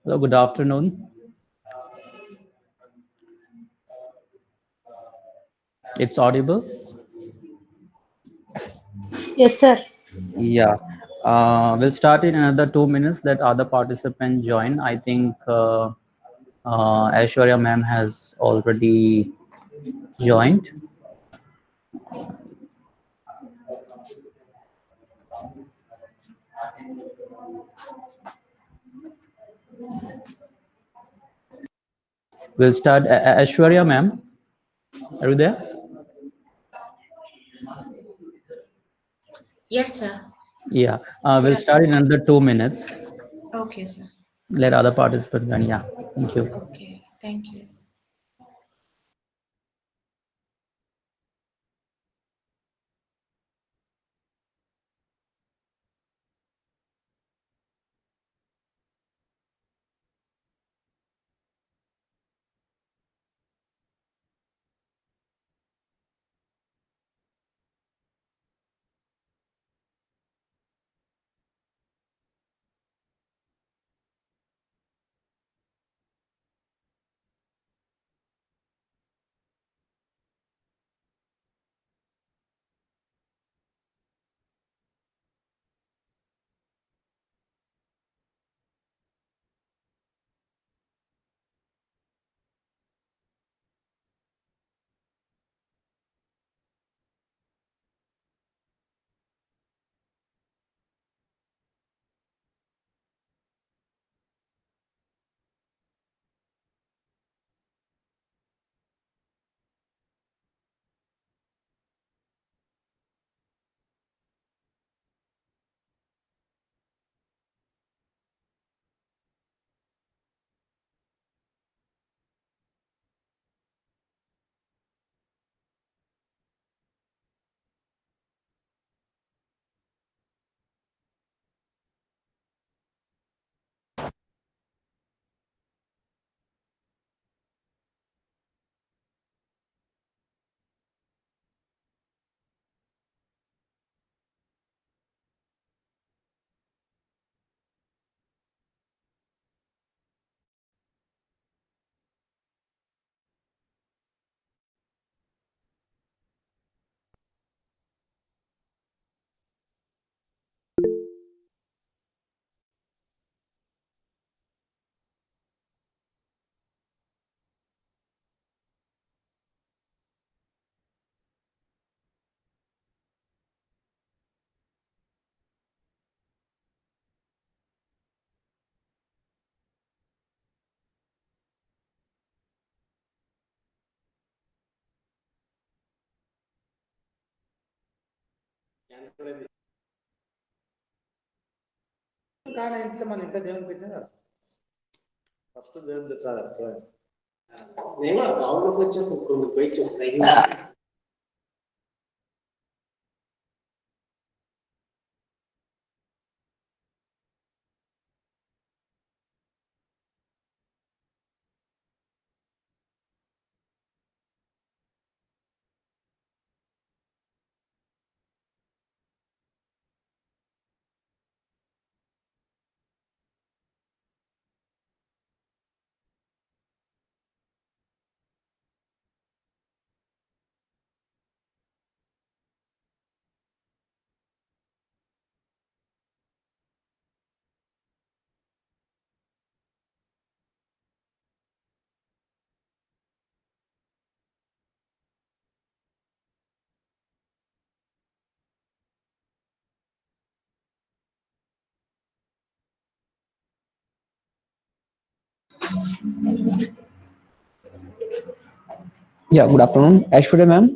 Hello, good afternoon. It's audible? Yes, sir. Yeah. We'll start in another 2 minutes. Let other participants join. I think Aishwarya ma'am has already joined. We'll start. Aishwarya ma'am, are you there? Yes, sir. Yeah. Good We'll start in afternoon. another 2 minutes. Okay, sir. Let other participants join. Yeah. Thank you. Okay, thank you. కానీ ఇంట్లో మన ఇంట్లో దేవుని పెట్టినా first దేవుని తెచ్చాలి అర్థం నేను సౌండ్కి వచ్చేసి కొన్ని పోయి Yeah. Good afternoon, Aishwarya ma'am.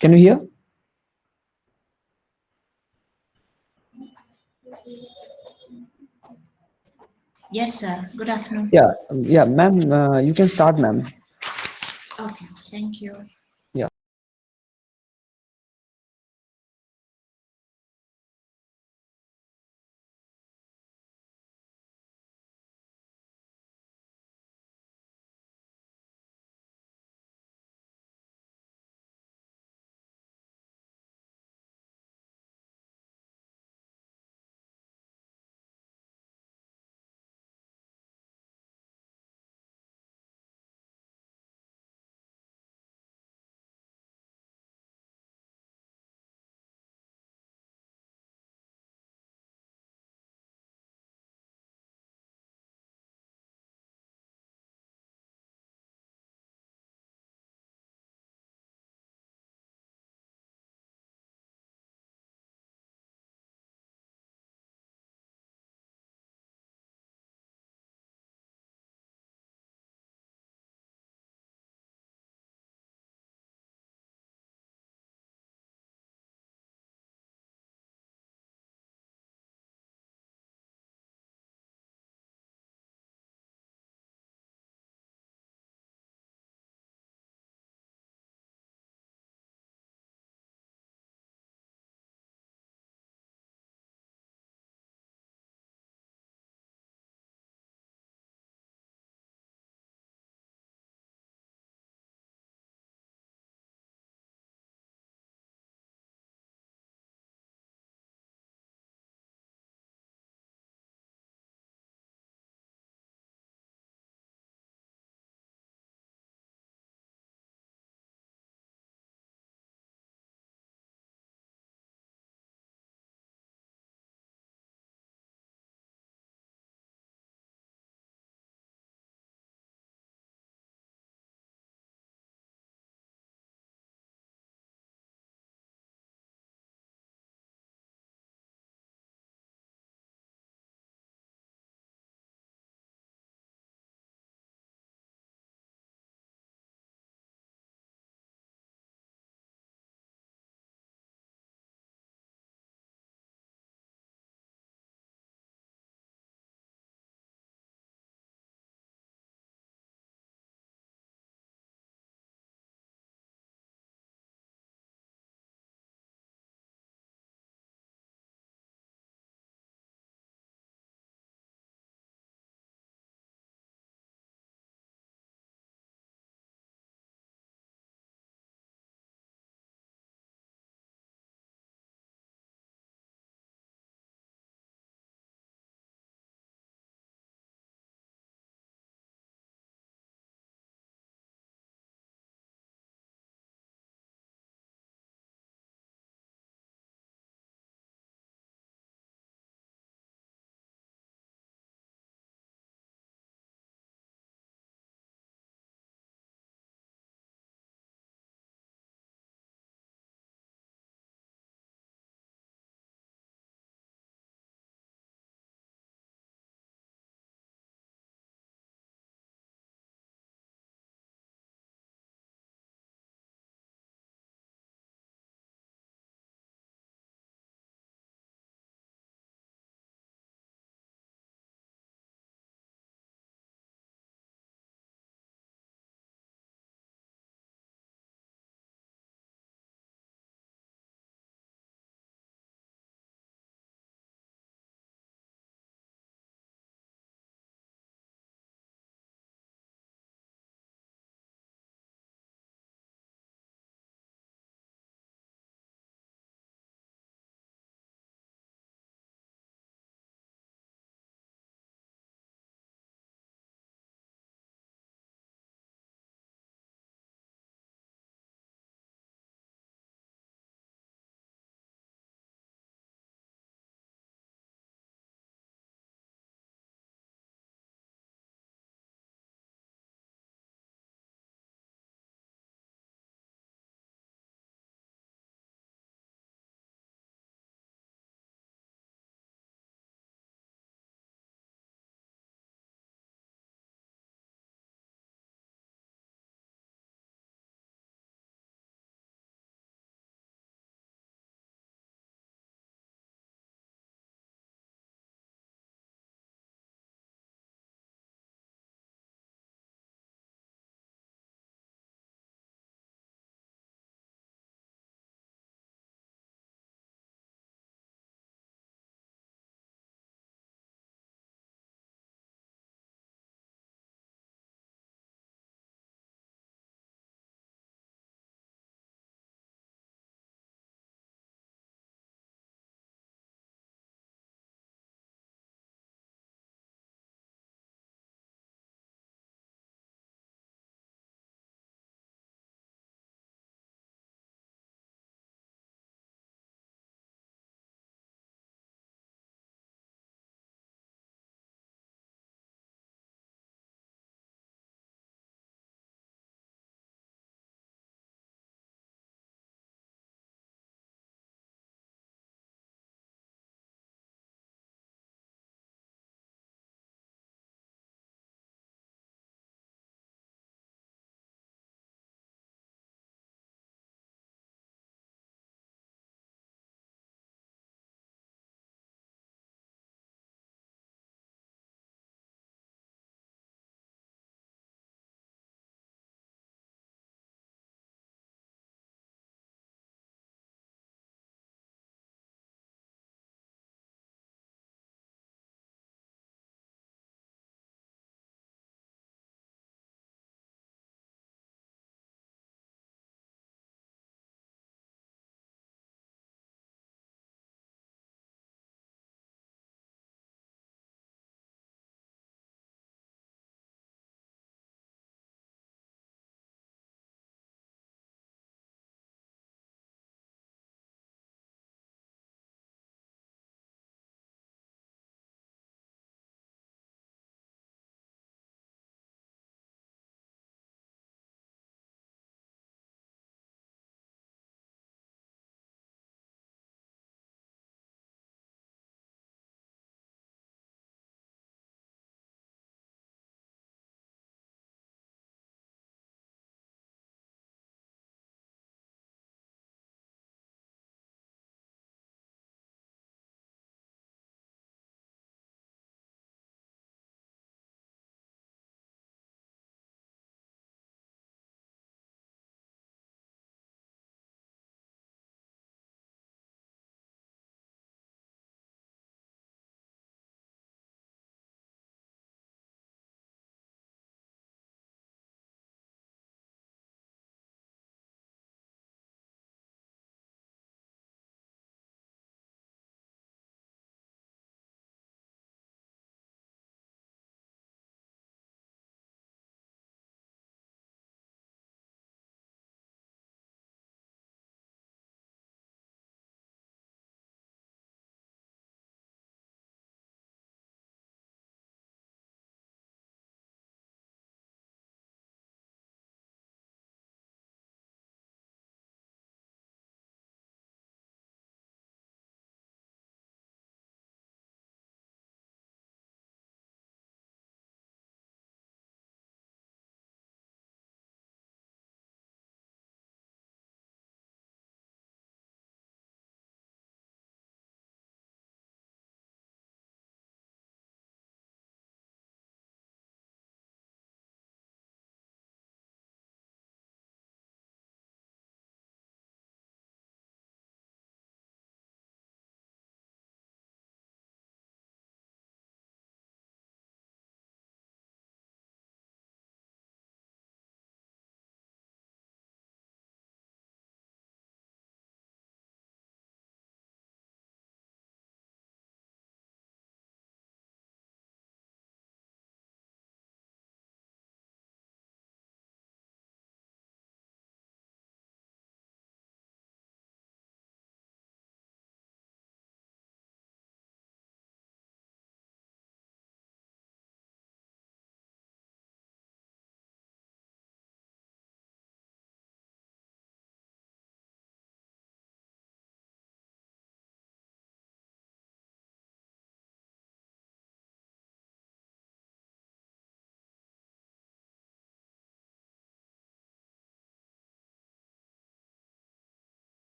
Can you hear? Yes, sir. Good afternoon. Yeah. Yeah, ma'am. You can start, ma'am. Okay, thank you. Yeah.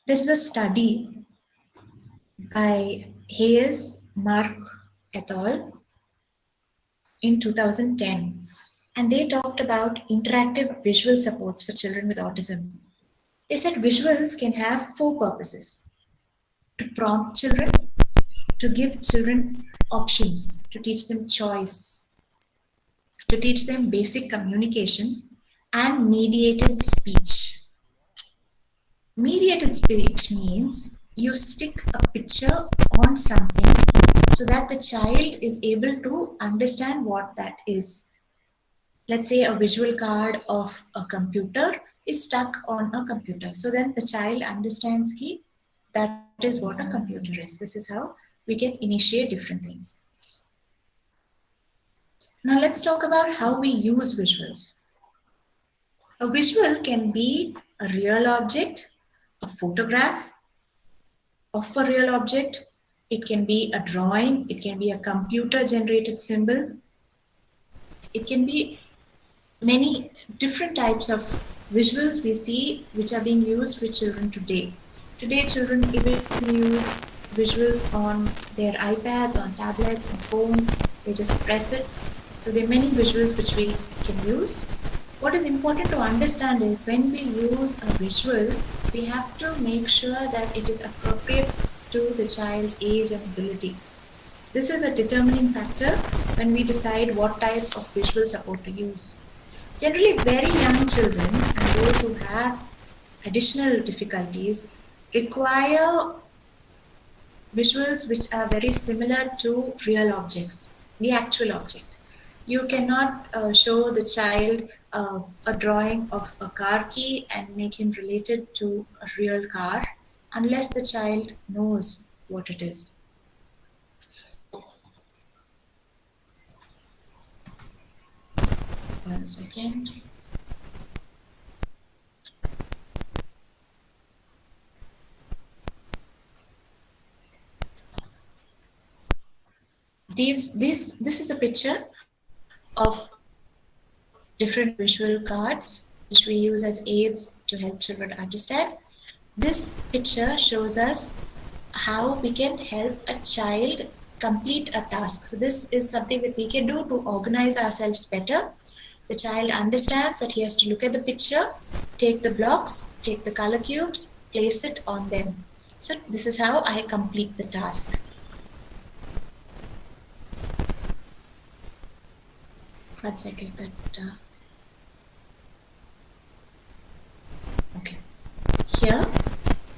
There is a study by Hayes, Mark et al. In 2010, and they talked about interactive visual supports for children with autism. They said visuals can have 4 purposes: to prompt children, to give children options, to teach them choice, to teach them basic communication, and mediated speech. Mediated speech means you stick a picture on something so that the child is able to understand what that is. Let's say a visual card of a computer is stuck on a computer. So then the child understands that is what a computer is. This is how we can initiate different things. Now let's talk about how we use visuals. A visual can be a real object, a photograph of a real object. It can be a drawing. It can be a computer-generated symbol. It can be many different types of visuals we see which are being used with children today. Today, children even use visuals on their iPads, on tablets, on phones. They just press it. So there are many visuals which we can use. What is important to understand is when we use a visual, we have to make sure that it is appropriate to the child's age and ability. This is a determining factor when we decide what type of visual support to use. Generally, very young children and those who have additional difficulties require visuals which are very similar to real objects, the actual object. You cannot show the child a drawing of a car key and make him relate it to a real car unless the child knows what it is. One second. This is a picture of different visual cards which we use as aids to help children understand. This picture shows us how we can help a child complete a task. So this is something that we can do to organize ourselves better. The child understands that he has to look at the picture, take the blocks, take the color cubes, place it on them. So this is how I complete the task. Once I get that. Okay. Here,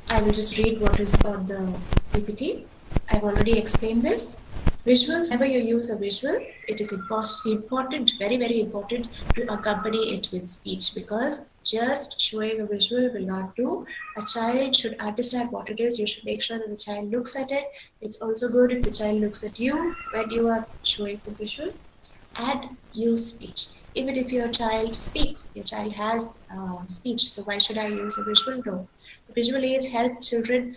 I will just read what is on the PPT. I've already explained this. Visuals, whenever you use a visual, it is important, very, very important to accompany it with speech, because just showing a visual will not do. A child should understand what it is. You should make sure that the child looks at it. It's also good if the child looks at you when you are showing the visual. And use speech. Even if your child speaks, your child has speech, so why should I use a visual? No. Visual aids help children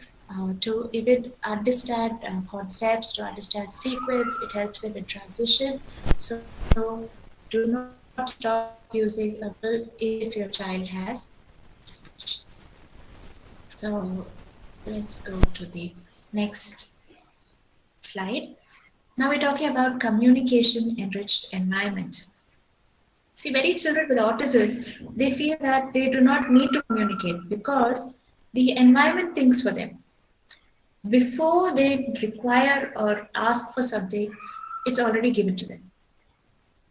to even understand concepts, to understand sequence. It helps them in transition. So do not stop using a visual if your child has speech. So let's go to the next slide. Now we're talking about communication enriched environment. See, many children with autism, they feel that they do not need to communicate because the environment thinks for them. Before they require or ask for something, it's already given to them.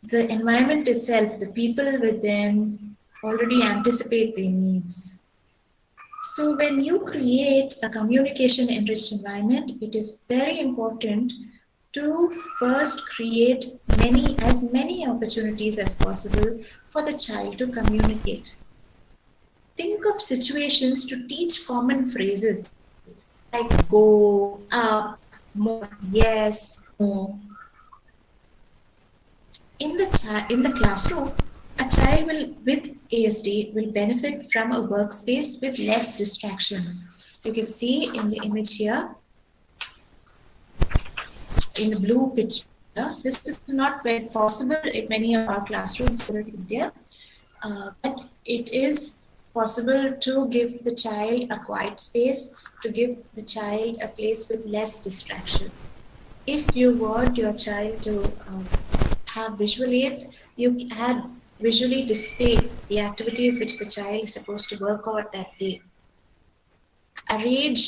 The environment itself, the people with them already anticipate their needs. So when you create a communication enriched environment, it is very important to first create as many opportunities as possible for the child to communicate. Think of situations to teach common phrases like go, up, more, yes, more. In the classroom, a child with ASD will benefit from a workspace with less distractions. You can see in the image here, in the blue picture, this is not very possible in many of our classrooms in India, but it is possible to give the child a quiet space, to give the child a place with less distractions. If you want your child to have visual aids, you can visually display the activities which the child is supposed to work on that day. Arrange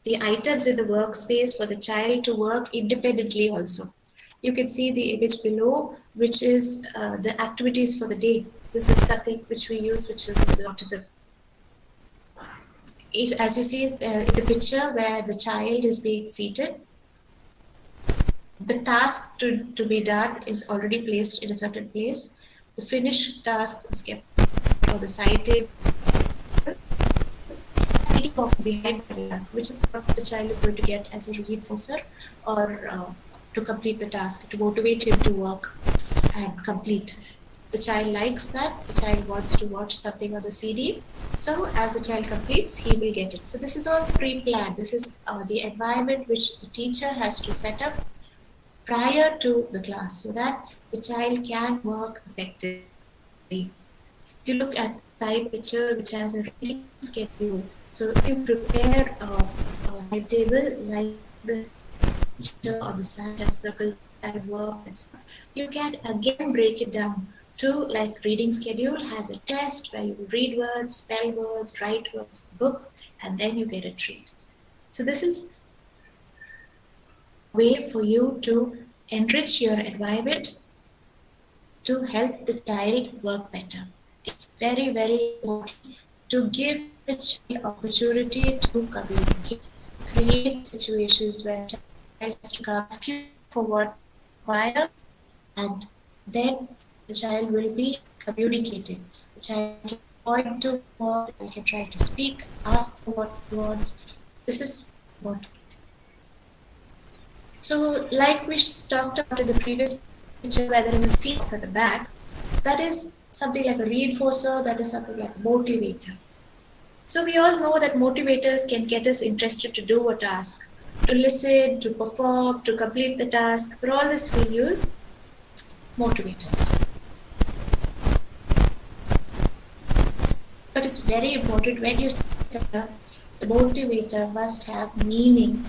the items in the workspace for the child to work independently also. You can see the image below, which is the activities for the day. This is something which we use with children with autism. If, as you see in the picture where the child is being seated, the task to be done is already placed in a certain place. The finished tasks is kept on the side table. Box behind the task, which is what the child is going to get as a reinforcer or to complete the task, to motivate him to work and complete. The child likes that, the child wants to watch something on the CD, so as the child completes, he will get it. So this is all pre-planned. This is the environment which the teacher has to set up prior to the class so that the child can work effectively. If you look at the side picture which has a reading schedule, so if you prepare a timetable like this or the side circle type work, you can again break it down to like reading schedule has a test where you read words, spell words, write words, book, and then you get a treat. So this is a way for you to enrich your environment to help the child work better. It's very, very important to give the child opportunity to communicate, create situations where the child has to ask you for what required, and then the child will be communicating. The child can point to what, they can try to speak, ask for what he wants. This is what. So, like we talked about in the previous picture, where there is a seat at the back, that is something like a reinforcer, that is something like a motivator. So we all know that motivators can get us interested to do a task, to listen, to perform, to complete the task. For all this, we use motivators. But it's very important when you set up, the motivator must have meaning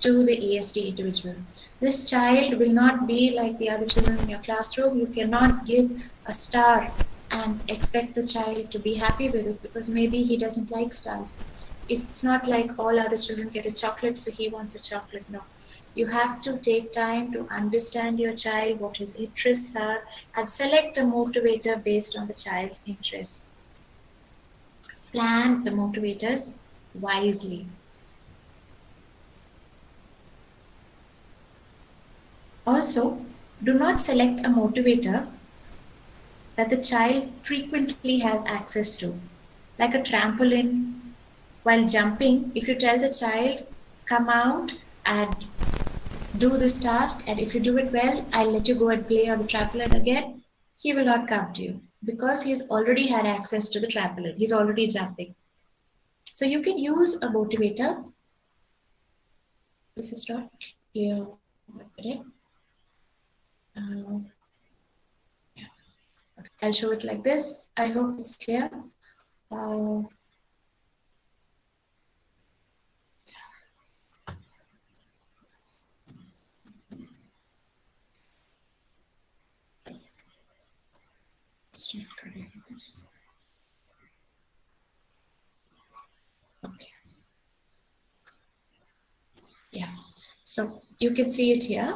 to the ASD individual. This child will not be like the other children in your classroom. You cannot give a star and expect the child to be happy with it because maybe he doesn't like stars. It's not like all other children get a chocolate, so he wants a chocolate. No. You have to take time to understand your child, what his interests are, and select a motivator based on the child's interests. Plan the motivators wisely. Also, do not select a motivator that the child frequently has access to, like a trampoline. While jumping, if you tell the child, come out and do this task, and if you do it well, I'll let you go and play on the trampoline again, he will not come to you because he's already had access to the trampoline. He's already jumping. So you can use a motivator. This is not clear. I'll show it like this. I hope it's clear. Okay. Yeah. So you can see it here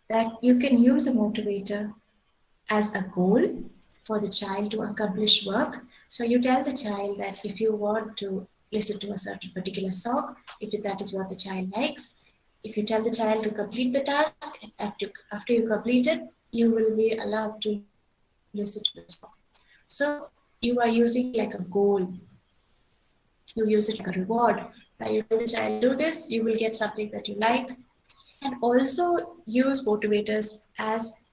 that you can use a motivator as a goal for the child to accomplish work. So you tell the child that if you want to listen to a certain particular song, if that is what the child likes, if you tell the child to complete the task, after you complete it, you will be allowed to listen to the song. So you are using like a goal. You use it like a reward. Now you tell the child, do this, you will get something that you like. And also use motivators as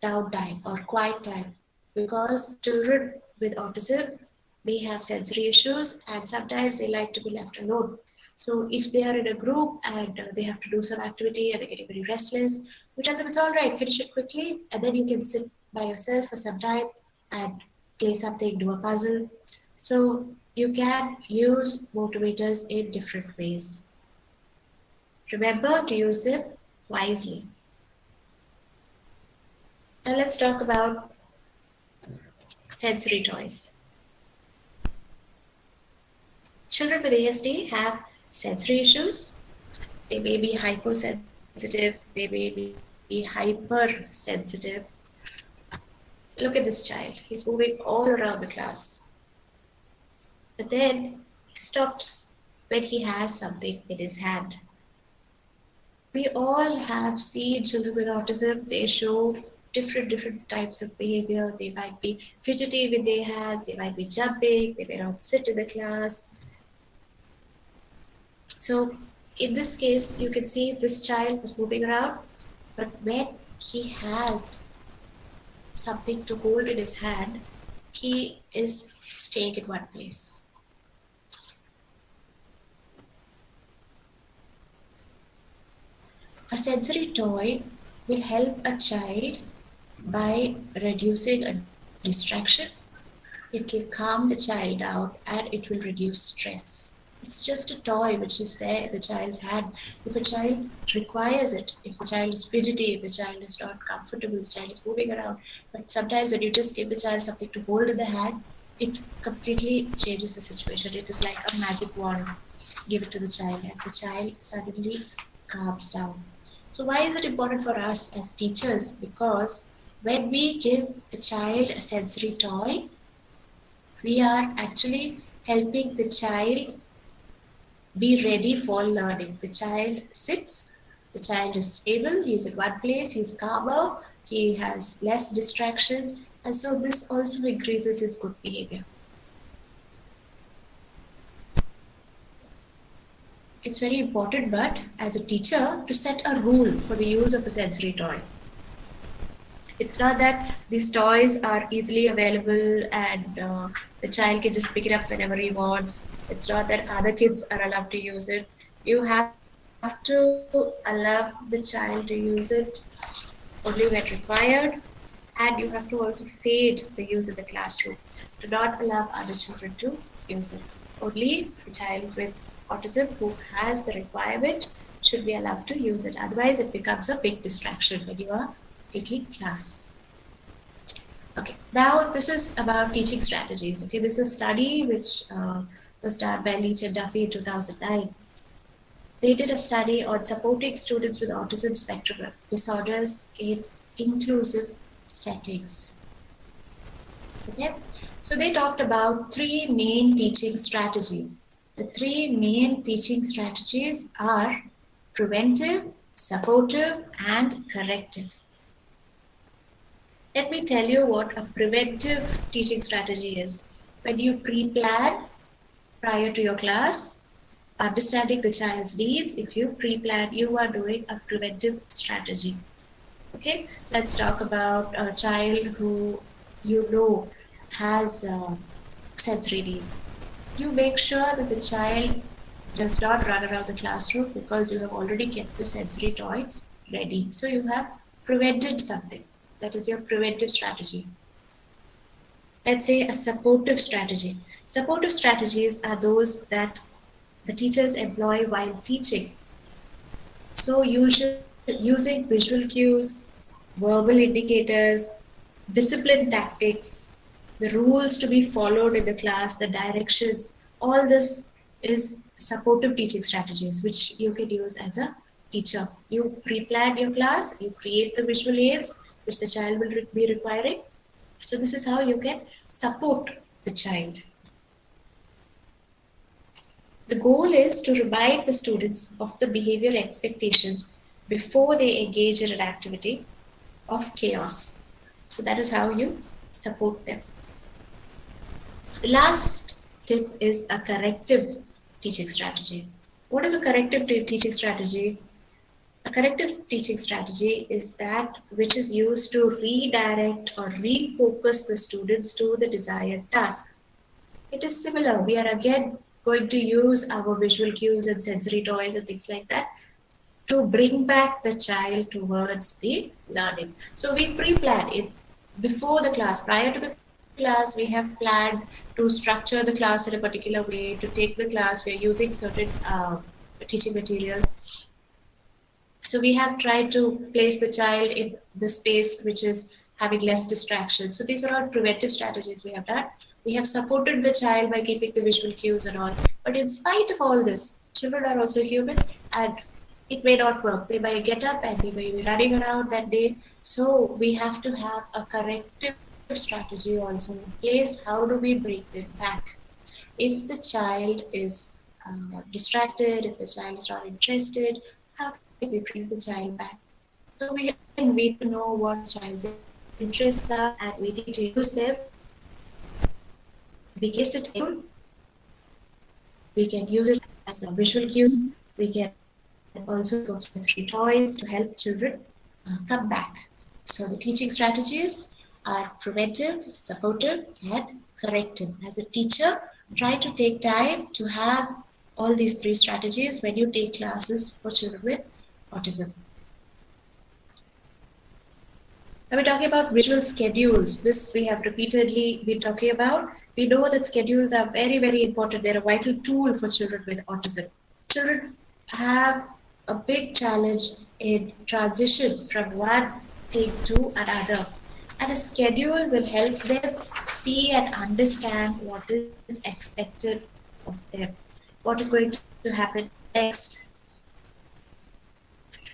downtime or quiet time, because children with autism may have sensory issues and sometimes they like to be left alone. So if they are in a group and they have to do some activity and they're getting very restless, you tell them it's all right, finish it quickly, and then you can sit by yourself for some time and play something, do a puzzle. So you can use motivators in different ways. Remember to use them wisely. Now let's talk about sensory toys. Children with ASD have sensory issues. They may be hypersensitive, they may be hypersensitive. Look at this child, he's moving all around the class. But then he stops when he has something in his hand. We all have seen children with autism, they show different types of behavior. They might be fidgety with their hands, they might be jumping, they may not sit in the class. So in this case, you can see this child was moving around, but when he had something to hold in his hand, he is staying in one place. A sensory toy will help a child by reducing a distraction. It will calm the child down and it will reduce stress. It's just a toy which is there in the child's hand. If a child requires it, if the child is fidgety, if the child is not comfortable, the child is moving around. But sometimes when you just give the child something to hold in the hand, it completely changes the situation. It is like a magic wand. Give it to the child and the child suddenly calms down. So why is it important for us as teachers? Because when we give the child a sensory toy, we are actually helping the child be ready for learning. The child sits, the child is stable, he is in one place, he is calmer, he has less distractions, and so this also increases his good behavior. It's very important, but as a teacher, to set a rule for the use of a sensory toy. It's not that these toys are easily available and the child can just pick it up whenever he wants. It's not that other kids are allowed to use it. You have to allow the child to use it only when required, and you have to also fade the use in the classroom. Do not allow other children to use it. Only the child with autism who has the requirement should be allowed to use it. Otherwise, it becomes a big distraction when you are taking class. Okay, now this is about teaching strategies. Okay, this is a study which was done by Leach and Duffy in 2009. They did a study on supporting students with autism spectrum disorders in inclusive settings. Okay, so they talked about three main teaching strategies. The three main teaching strategies are preventive, supportive, and corrective. Let me tell you what a preventive teaching strategy is. When you pre-plan prior to your class, understanding the child's needs, if you pre-plan, you are doing a preventive strategy. Okay, let's talk about a child who you know has sensory needs. You make sure that the child does not run around the classroom because you have already kept the sensory toy ready. So you have prevented something. That is your preventive strategy. Let's say a supportive strategy. Supportive strategies are those that the teachers employ while teaching. So using visual cues, verbal indicators, discipline tactics, the rules to be followed in the class, the directions, all this is supportive teaching strategies which you can use as a teacher. You pre-plan your class, you create the visual aids which the child will be requiring. So this is how you can support the child. The goal is to remind the students of the behavior expectations before they engage in an activity of chaos. So that is how you support them. The last tip is a corrective teaching strategy. What is a corrective teaching strategy? A corrective teaching strategy is that which is used to redirect or refocus the students to the desired task. It is similar. We are again going to use our visual cues and sensory toys and things like that to bring back the child towards the learning. So we pre-plan it before the class, prior to the class, we have planned to structure the class in a particular way. To take the class, we are using certain teaching material. So we have tried to place the child in the space which is having less distraction. So these are all preventive strategies we have done. We have supported the child by keeping the visual cues and all. But in spite of all this, children are also human and it may not work. They might get up and they may be running around that day. So we have to have a corrective strategy also in place. How do we bring them back? If the child is distracted, if the child is not interested, how can we bring the child back? So we need to know what child's interests are and we need to use them. We can sit in. We can use it as a visual cues. We can also go sensory toys to help children come back. So the teaching strategies are preventive, supportive, and corrective. As a teacher, try to take time to have all these three strategies when you take classes for children with autism. Now we're talking about visual schedules. This we have repeatedly been talking about. We know that schedules are very, very important. They're a vital tool for children with autism. Children have a big challenge in transition from one thing to another. And a schedule will help them see and understand what is expected of them, what is going to happen next.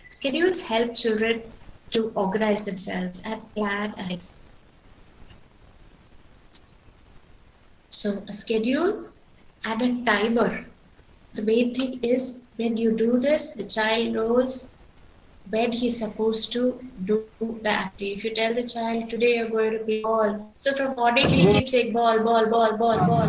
Schedules help children to organize themselves and plan ahead. So a schedule and a timer. The main thing is when you do this, the child knows when he's supposed to do the activity. If you tell the child, today you're going to play ball. So from morning he keeps saying ball, ball, ball, ball, ball.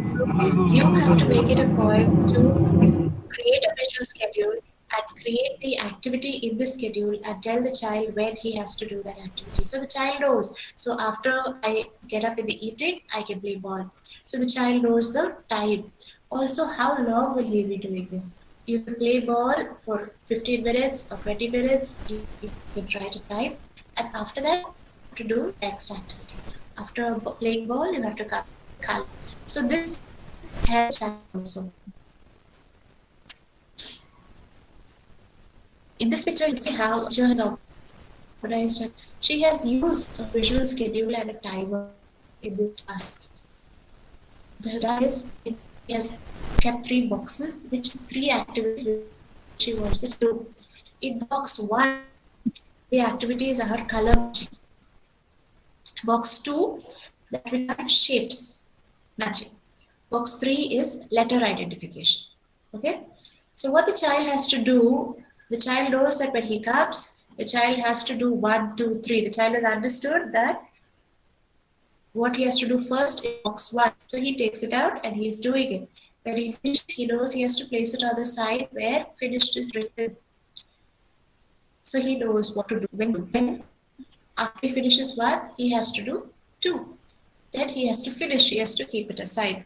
So you have to make it a point to create a visual schedule and create the activity in the schedule and tell the child when he has to do that activity. So the child knows. So after I get up in the evening, I can play ball. So the child knows the time. Also, how long will he be doing this? You play ball for 15 minutes or 20 minutes, you can try to type, and after that, to do next activity. After playing ball, you have to come. So this helps also. In this picture, you see how she has organized it. She has used a visual schedule and a timer in this task. The task is it has kept 3 boxes, which 3 activities which she wants to do. In box 1, the activities are color matching. Box 2, that will have shapes matching. Box 3 is letter identification. Okay. So what the child has to do, the child knows that when he comes, the child has to do 1, 2, 3. The child has understood that what he has to do first is box 1. So he takes it out and he is doing it. When he finishes, he knows he has to place it on the side where finished is written. So he knows what to do. When after he finishes 1, he has to do 2. Then he has to finish, he has to keep it aside.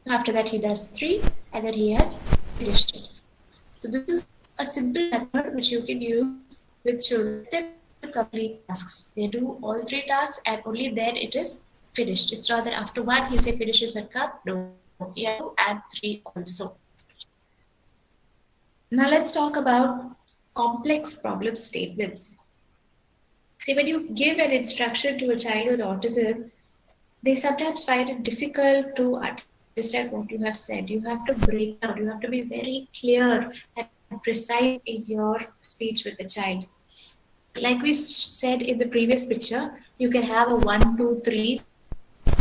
After that he does 3 and then he has finished it. So this is a simple method which you can use with children to complete tasks. They do all 3 tasks and only then it is finished. It's not that after 1 he say finishes and come. No, he has to add 3 also. Now let's talk about complex problem statements. See, when you give an instruction to a child with autism, they sometimes find it difficult to understand what you have said. You have to break down. You have to be very clear and precise in your speech with the child. Like we said in the previous picture, you can have a 1, 2, 3.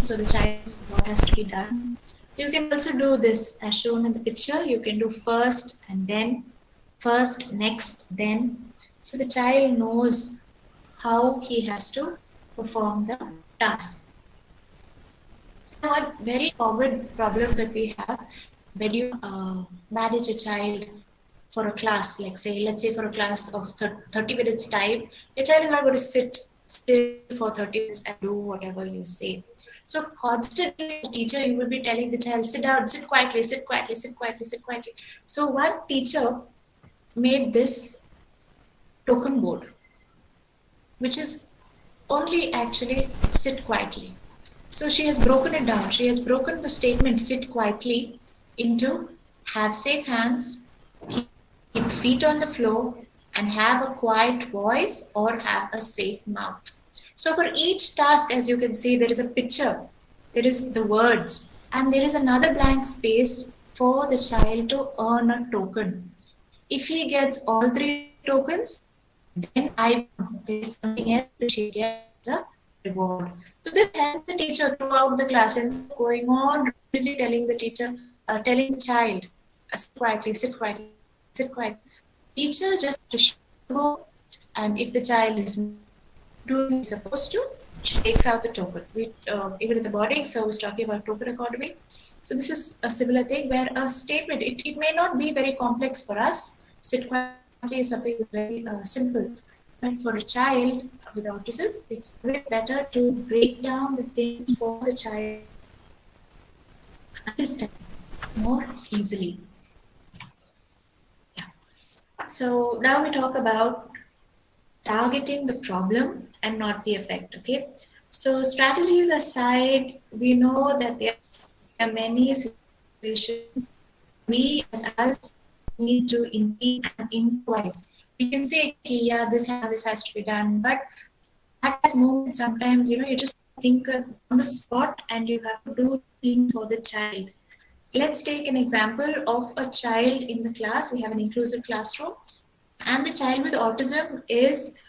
So the child knows what has to be done. You can also do this as shown in the picture. You can do first and then, first, next, then. So the child knows how he has to perform the task. One very common problem that we have when you manage a child for a class, like let's say for a class of 30 minutes time, your child is not going to sit still for 30 minutes and do whatever you say. So constantly, as a teacher, you will be telling the child, sit down, sit quietly, sit quietly, sit quietly, sit quietly. So one teacher made this token board, which is only actually sit quietly. So she has broken it down. She has broken the statement sit quietly into have safe hands, keep feet on the floor, and have a quiet voice or have a safe mouth. So for each task, as you can see, there is a picture, there is the words, and there is another blank space for the child to earn a token. If he gets all three tokens, then there is something else that she gets as a reward. So this helps the teacher throughout the class and going on repeatedly telling the teacher, telling the child, sit quietly, sit quietly, sit quietly. Teacher just to show, and if the child is doing what he's supposed to, she takes out the token. Even in the boarding service talking about token economy. So this is a similar thing where a statement, it may not be very complex for us. Sit quietly is something very simple. But for a child with autism, it's always better to break down the things for the child to understand more easily. Yeah. So now we talk about targeting the problem and not the effect. Okay. So strategies aside, we know that there are many situations we as adults need to intervene and improvise. We can say, okay, yeah, this has to be done, but at that moment, sometimes you just think on the spot and you have to do things for the child. Let's take an example of a child in the class. We have an inclusive classroom, and the child with autism is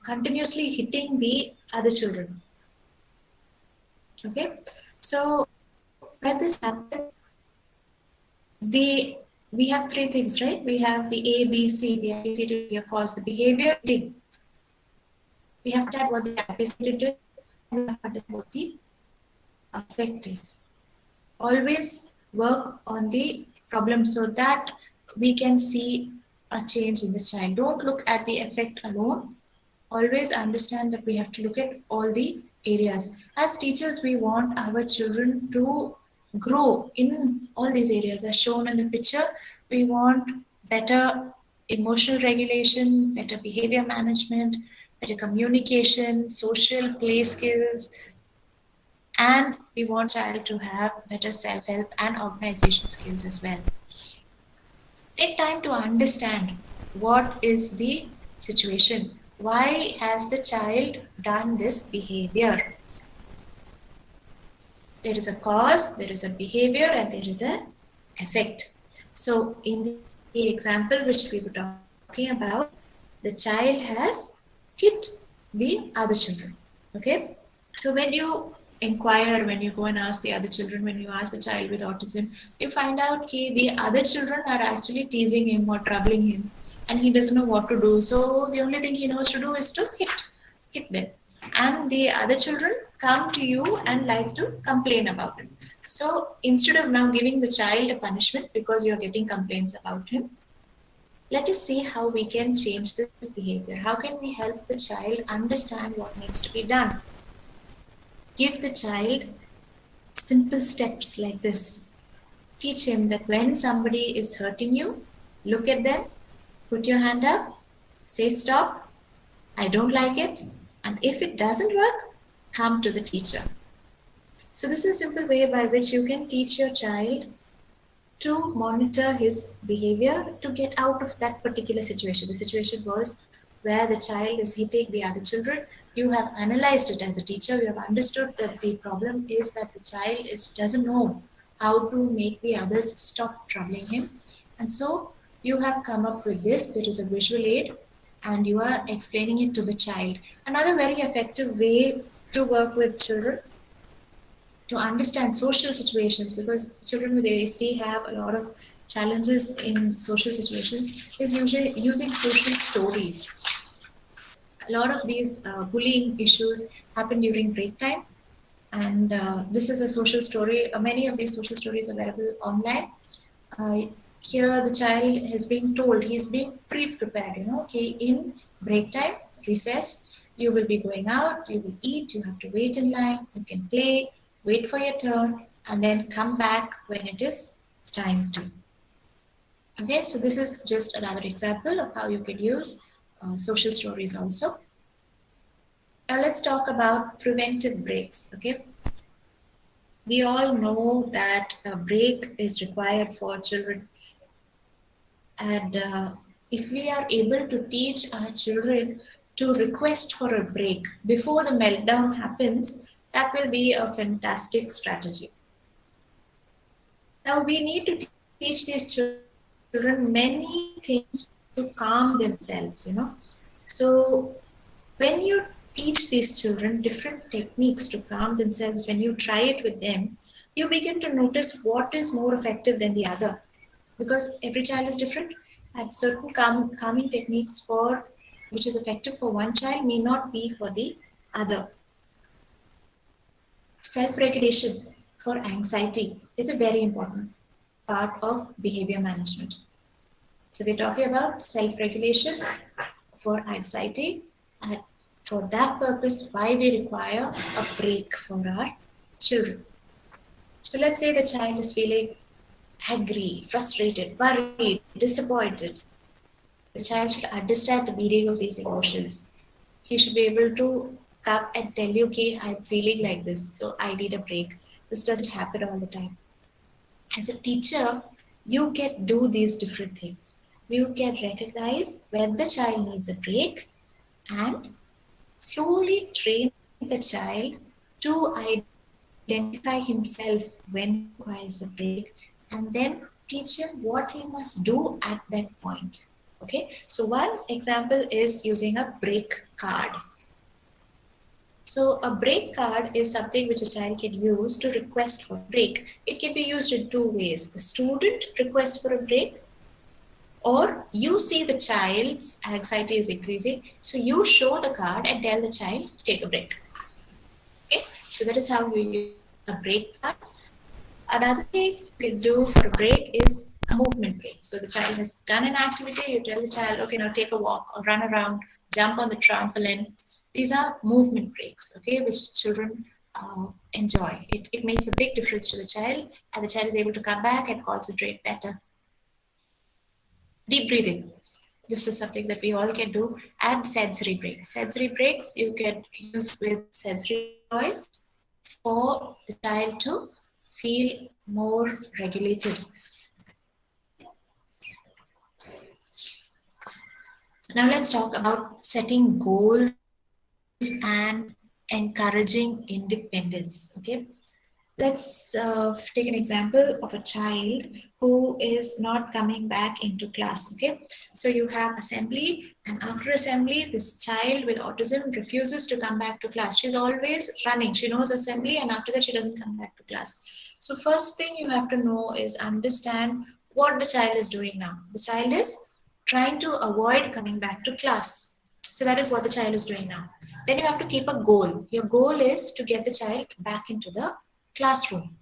continuously hitting the other children. Okay, so when this happens, we have three things, right? We have the A, B, C. The ABCD of course the behavior. We have to understand what the ABCD is, and we have to understand what the effect is. Always work on the problem so that we can see a change in the child. Don't look at the effect alone. Always understand that we have to look at all the areas. As teachers, we want our children to grow in all these areas as shown in the picture. We want better emotional regulation, better behavior management, better communication, social play skills, and we want child to have better self-help and organization skills as well. Take time to understand what is the situation. Why has the child done this behavior? There is a cause, there is a behavior, and there is an effect. So in the example which we were talking about, the child has hit the other children. Okay, so when you inquire, when you go and ask the other children, when you ask the child with autism, you find out that the other children are actually teasing him or troubling him, and he doesn't know what to do. So the only thing he knows to do is to hit them. And the other children come to you and like to complain about it. So instead of now giving the child a punishment because you're getting complaints about him, let us see how we can change this behavior. How can we help the child understand what needs to be done? Give the child simple steps like this. Teach him that when somebody is hurting you, look at them, put your hand up, say stop, I don't like it, and if it doesn't work, come to the teacher. So this is a simple way by which you can teach your child to monitor his behavior to get out of that particular situation. The situation was where the child is hitting the other children. You have analyzed it as a teacher. You have understood that the problem is that the child doesn't know how to make the others stop troubling him. And so you have come up with this. There is a visual aid and you are explaining it to the child. Another very effective way to work with children to understand social situations, because children with ASD have a lot of challenges in social situations, is usually using social stories. A lot of these bullying issues happen during break time, and this is a social story. Many of these social stories are available online. Here the child is being told, he is being pre-prepared, okay, in break time, recess, you will be going out, you will eat, you have to wait in line, you can play, wait for your turn, and then come back when it is time to. Okay, so this is just another example of how you could use social stories also. Now let's talk about preventive breaks. Okay, We all know that a break is required for children, and if we are able to teach our children to request for a break before the meltdown happens, that will be a fantastic strategy. Now we need to teach these children many things to calm themselves, So when you teach these children different techniques to calm themselves, when you try it with them, you begin to notice what is more effective than the other. Because every child is different, and certain calming techniques for which is effective for one child may not be for the other. Self-regulation for anxiety is a very important part of behavior management. So we're talking about self-regulation for anxiety, and for that purpose, why we require a break for our children. So let's say the child is feeling angry, frustrated, worried, disappointed. The child should understand the meaning of these emotions. He should be able to come and tell you, okay, I'm feeling like this, so I need a break. This doesn't happen all the time. As a teacher, you can do these different things. You can recognize when the child needs a break and slowly train the child to identify himself when he requires a break, and then teach him what he must do at that point. Okay, so one example is using a break card. So a break card is something which a child can use to request for a break. It can be used in two ways. The student requests for a break, or you see the child's anxiety is increasing, so you show the card and tell the child to take a break. Okay, so that is how you use a break card. Another thing you can do for a break is a movement break. So the child has done an activity, you tell the child, okay, now take a walk or run around, jump on the trampoline. These are movement breaks, okay, which children enjoy. It makes a big difference to the child, and the child is able to come back and concentrate better. Deep breathing. This is something that we all can do. And sensory breaks. Sensory breaks you can use with sensory toys for the child to feel more regulated. Now let's talk about setting goals and encouraging independence. Okay, let's take an example of a child who is not coming back into class. Okay, so you have assembly, and after assembly this child with autism refuses to come back to class. She's always running, she knows assembly, and after that she doesn't come back to class. So first thing you have to know is understand what the child is doing now. The child is trying to avoid coming back to class. So that is what the child is doing now. Then you have to keep a goal. Your goal is to get the child back into the classroom.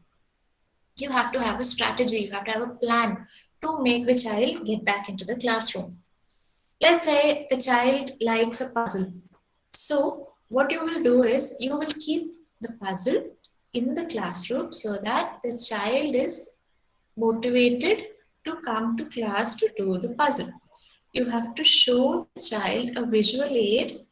You have to have a strategy, you have to have a plan to make the child get back into the classroom. Let's say the child likes a puzzle. So what you will do is you will keep the puzzle in the classroom so that the child is motivated to come to class to do the puzzle. You have to show the child a visual aid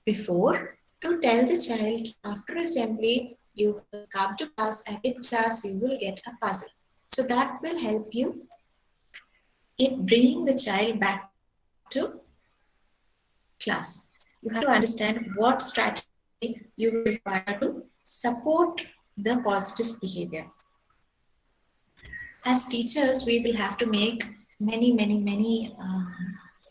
before to tell the child after assembly you will come to class, and in class you will get a puzzle. So that will help you in bringing the child back to class. You have to understand what strategy you will require to support the positive behavior. As teachers, we will have to make many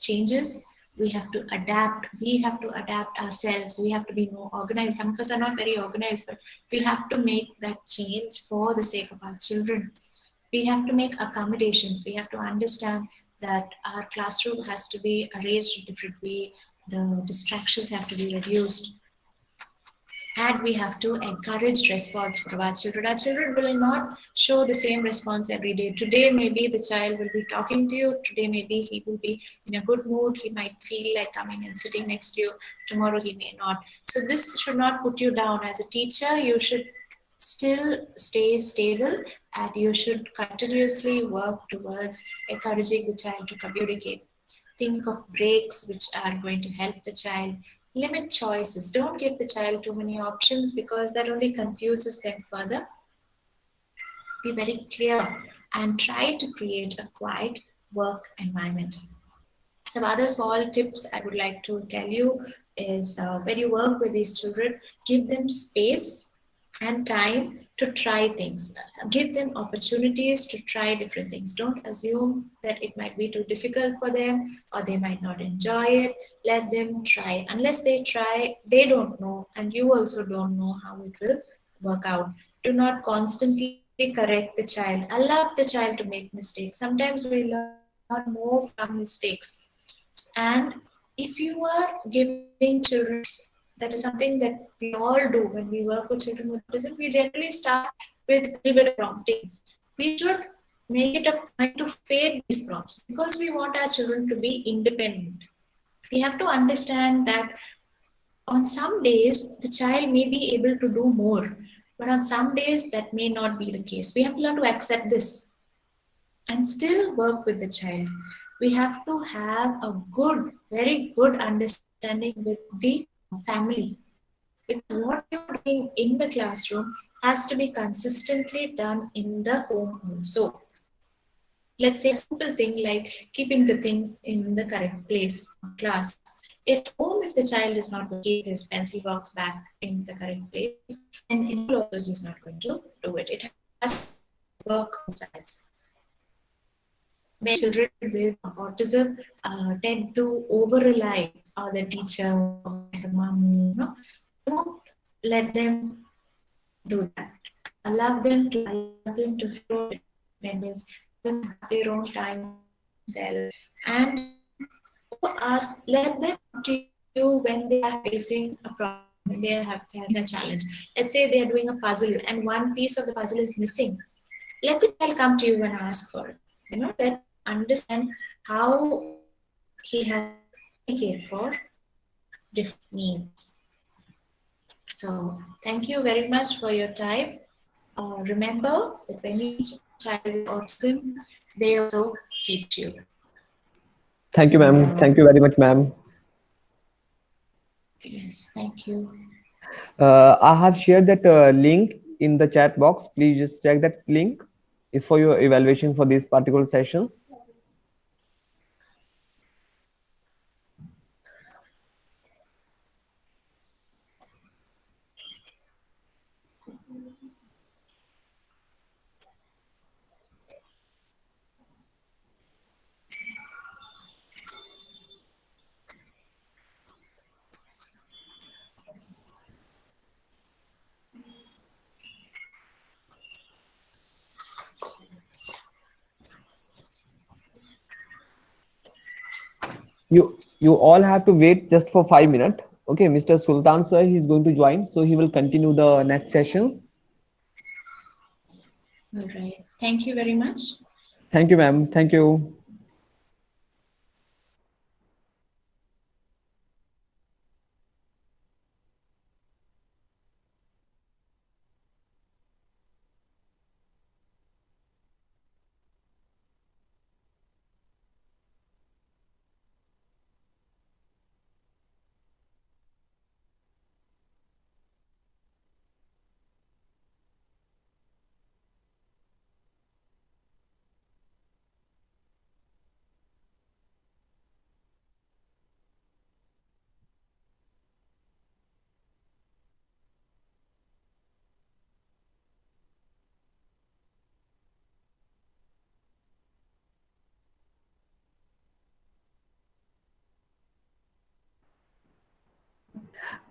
changes. We have to adapt. We have to adapt ourselves. We have to be more organized. Some of us are not very organized, but we have to make that change for the sake of our children. We have to make accommodations. We have to understand that our classroom has to be arranged in a different way. The distractions have to be reduced. And we have to encourage response from our children. Our children will not show the same response every day. Today, maybe the child will be talking to you. Today, maybe he will be in a good mood. He might feel like coming and sitting next to you. Tomorrow, he may not. So this should not put you down. As a teacher, you should still stay stable, and you should continuously work towards encouraging the child to communicate. Think of breaks which are going to help the child. Limit choices. Don't give the child too many options because that only confuses them further. Be very clear and try to create a quiet work environment. Some other small tips I would like to tell you is when you work with these children, give them space and time to try things. Give them opportunities to try different things. Don't assume that it might be too difficult for them or they might not enjoy it. Let them try. Unless they try, they don't know, and you also don't know how it will work out. Do not constantly correct the child. Allow the child to make mistakes. Sometimes we learn more from mistakes. And if you are giving children tips, that is something that we all do when we work with children with autism. We generally start with a little bit of prompting. We should make it a point to fade these prompts because we want our children to be independent. We have to understand that on some days the child may be able to do more, but on some days that may not be the case. We have to learn to accept this and still work with the child. We have to have a good, very good understanding with the family. Because what you're doing in the classroom has to be consistently done in the home also. Let's say a simple thing like keeping the things in the correct place of class. At home, if the child is not going to keep his pencil box back in the correct place, then in school also he's not going to do it. It has to work both sides. Many children with autism tend to over rely on the teacher or the mommy. Don't let them do that. Allow them to have their own independence, let them have their own time themselves, and ask, let them come to you when they are facing a problem, when they are having a challenge. Let's say they are doing a puzzle and one piece of the puzzle is missing. Let the child come to you and ask for it. Let him understand how he has to communicate for different needs. So thank you very much for your time. Remember that when you teach a child with autism, they also teach you. Thank you, ma'am. Thank you very much, ma'am. Yes, thank you. I have shared that link in the chat box. Please just check that link. Is for your evaluation for this particular session. You all have to wait just for 5 minutes. Okay, Mr. Sultan sir, he's going to join, so he will continue the next session. All right. Thank you very much. Thank you, ma'am. Thank you.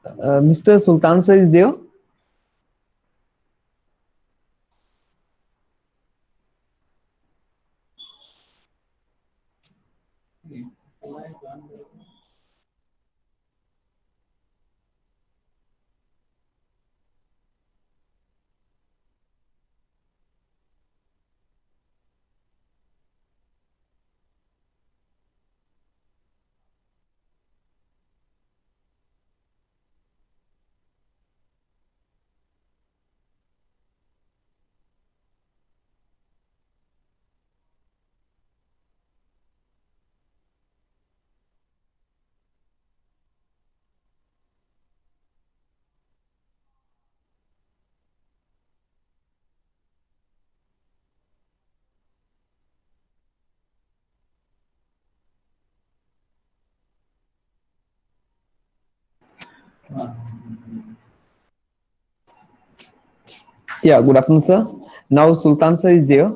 Mr. Sultan sir is there? Yeah, good afternoon, sir. Now Sultan sir is there.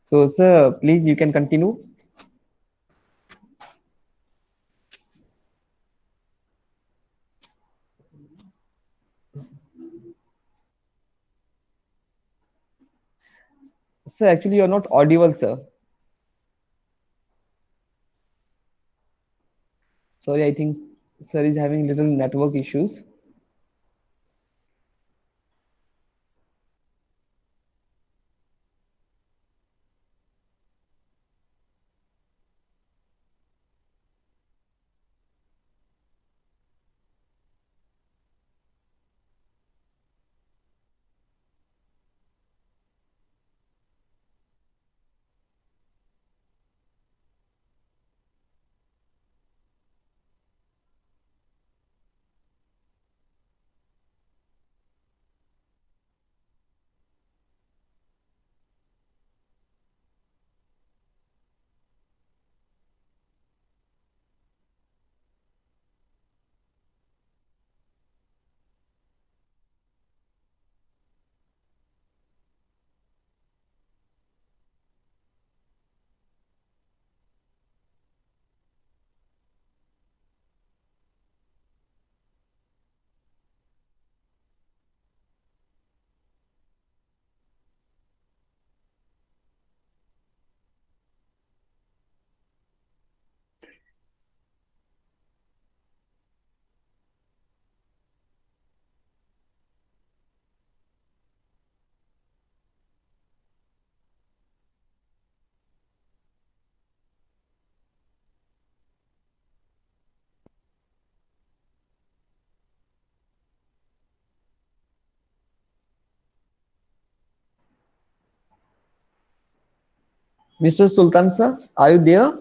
So, sir, please you can continue. Sir, actually, you're not audible, sir. Sorry, I think sir is having little network issues. Mr. Sultan sir, are you there?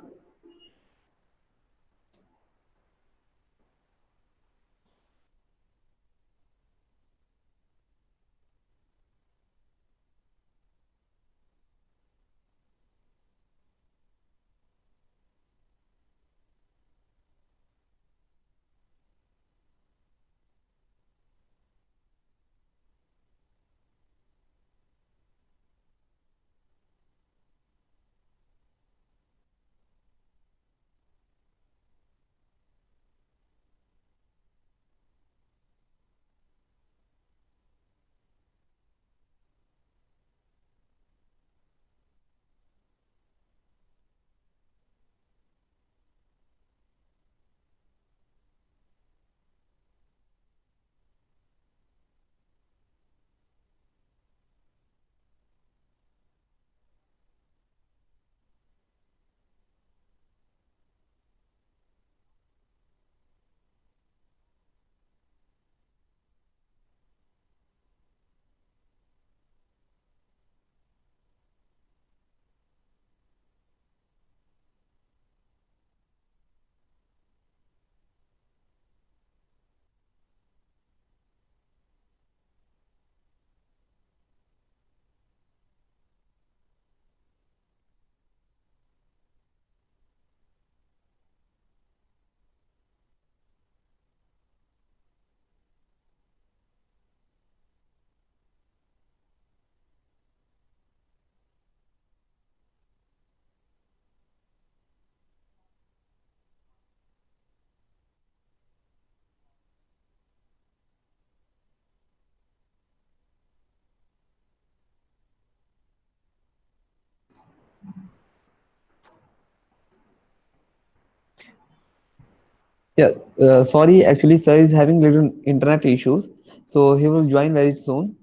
Yeah, sorry, actually, sir is having little internet issues, so he will join very soon.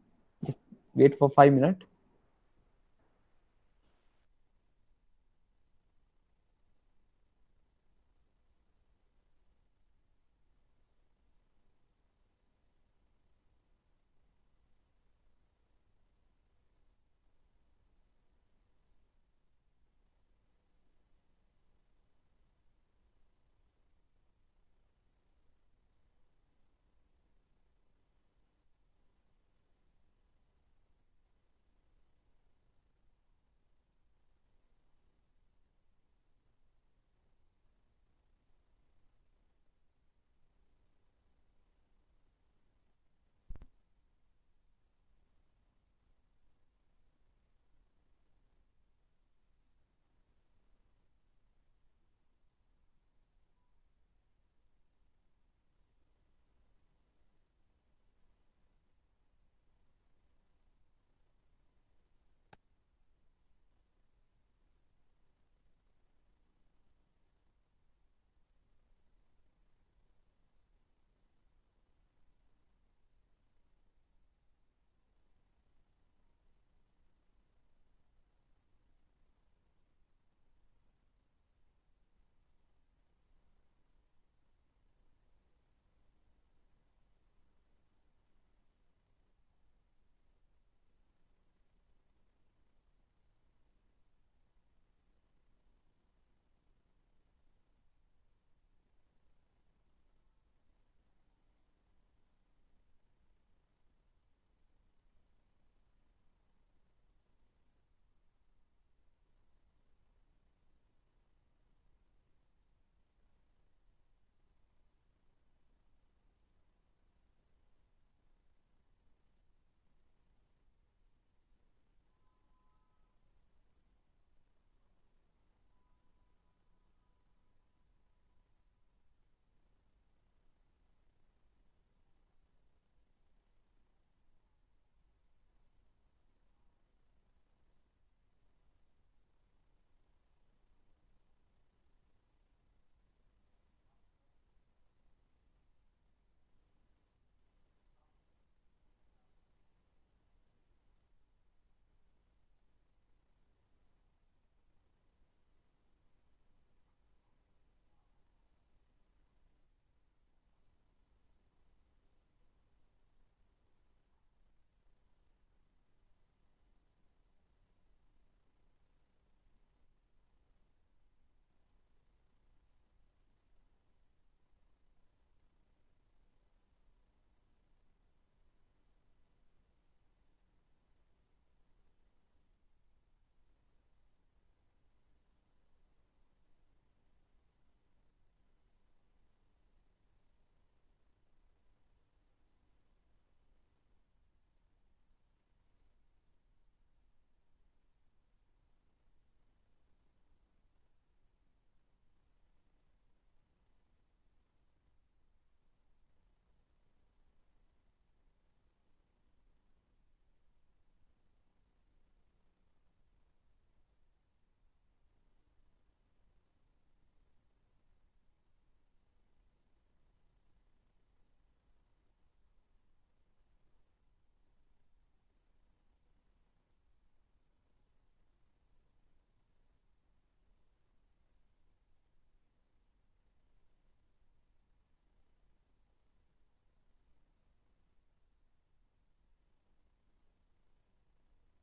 Just wait for 5 minutes.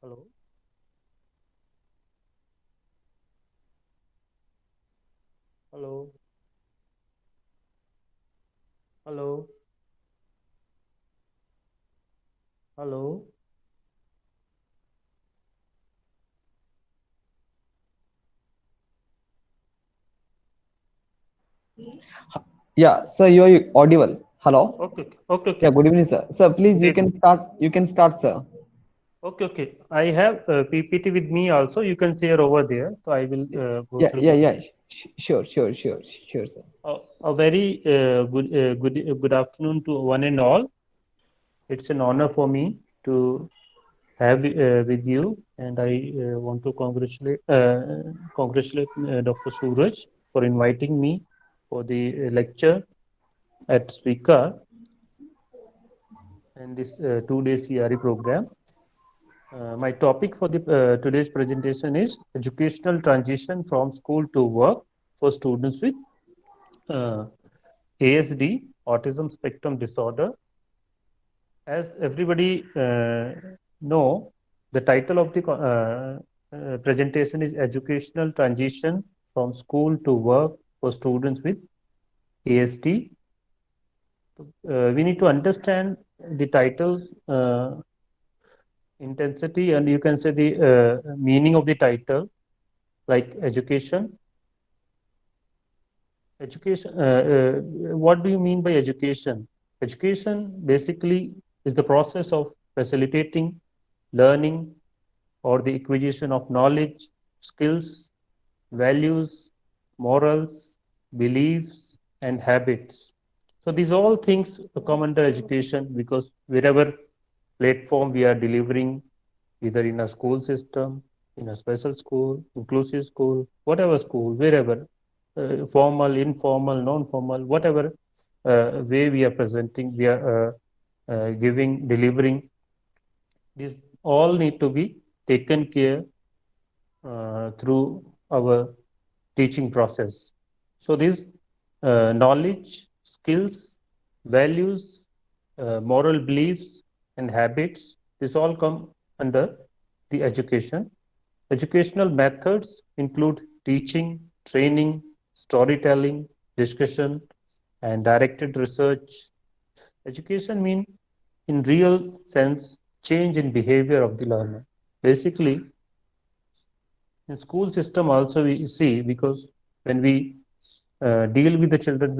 Hello. Hello. Hello. Hello. Yeah, sir, you are audible. Hello. Okay. Okay. Yeah, Okay. good evening, sir. Sir, please, you Great. can start. You can start, sir. Okay. Okay. I have PPT with me also. You can share over there. So I will go Yeah, through yeah, the yeah. Sure, sure, sure, sure, sir. a very good afternoon to one and all. It's an honor for me to have with you, and I want to congratulate Dr. Suraj for inviting me for the lecture at Sweekaar and this 2 day CRE program. My topic for the today's presentation is educational transition from school to work for students with uh, ASD, autism spectrum disorder. As everybody know, the title of the presentation is educational transition from school to work for students with ASD. We need to understand the title's intensity, and you can say the meaning of the title, like education. What do you mean by education? Education basically is the process of facilitating learning or the acquisition of knowledge, skills, values, morals, beliefs, and habits. So these all things come under education, because wherever platform we are delivering, either in a school system, in a special school, inclusive school, whatever school, wherever, formal, informal, non-formal, whatever way we are presenting, we are giving, delivering, these all need to be taken care through our teaching process. So these knowledge, skills, values, moral beliefs, and habits, this all come under the education. Educational methods include teaching, training, storytelling, discussion, and directed research. Education means, in real sense, change in behavior of the learner. Basically, in school system also we see, because when we deal with the children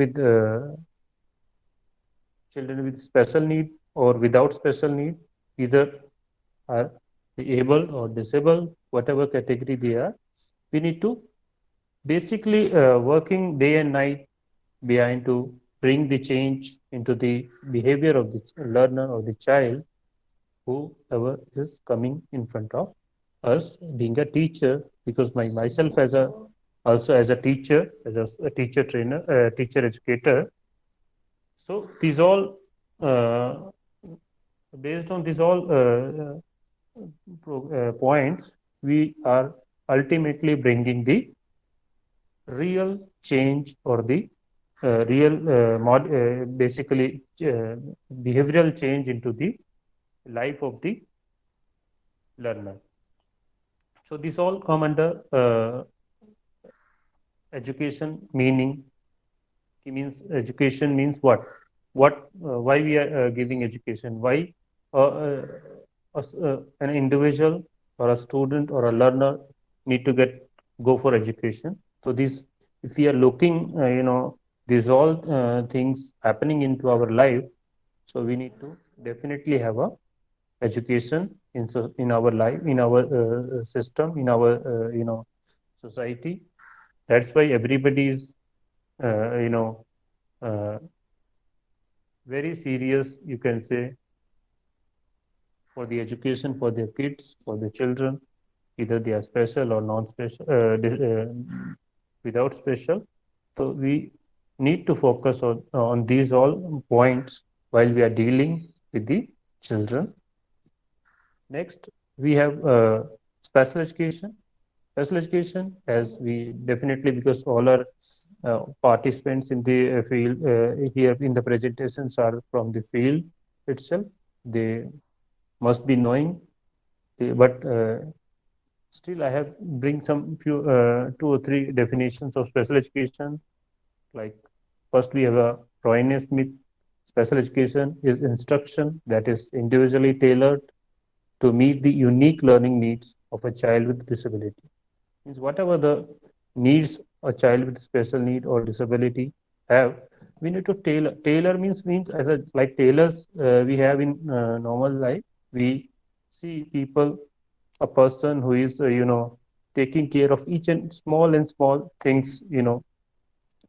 with special need or without special need, either are able or disabled, whatever category they are, we need to basically working day and night behind to bring the change into the behavior of the learner or the child, whoever is coming in front of us. Being a teacher, because myself as a also as a teacher, as a teacher trainer, teacher educator. So these all uh, based on these all points, we are ultimately bringing the real change or the real basically behavioral change into the life of the learner. So these all come under education meaning. It means education means what? Why we are giving education? Why uh, an individual or a student or a learner need to go for education? So this, if we are looking, these all things happening into our life, so we need to definitely have a education in our life, in our system, in our society. That's why everybody is uh, you know uh, very serious, you can say, for the education for their kids, for the children, either they are special or non-special, without special. So we need to focus on these all points while we are dealing with the children. Next, we have special education. Special education, as we definitely, because all our participants in the field here in the presentations are from the field itself, they must be knowing but still I have bring some few 2 or 3 definitions of special education. Like first we have a Royne Smith. Special education is instruction that is individually tailored to meet the unique learning needs of a child with disability. Means whatever the needs a child with special need or disability have, we need to tailor. Tailor means as a like tailors we have in normal life. We see people, a person who is taking care of each and small things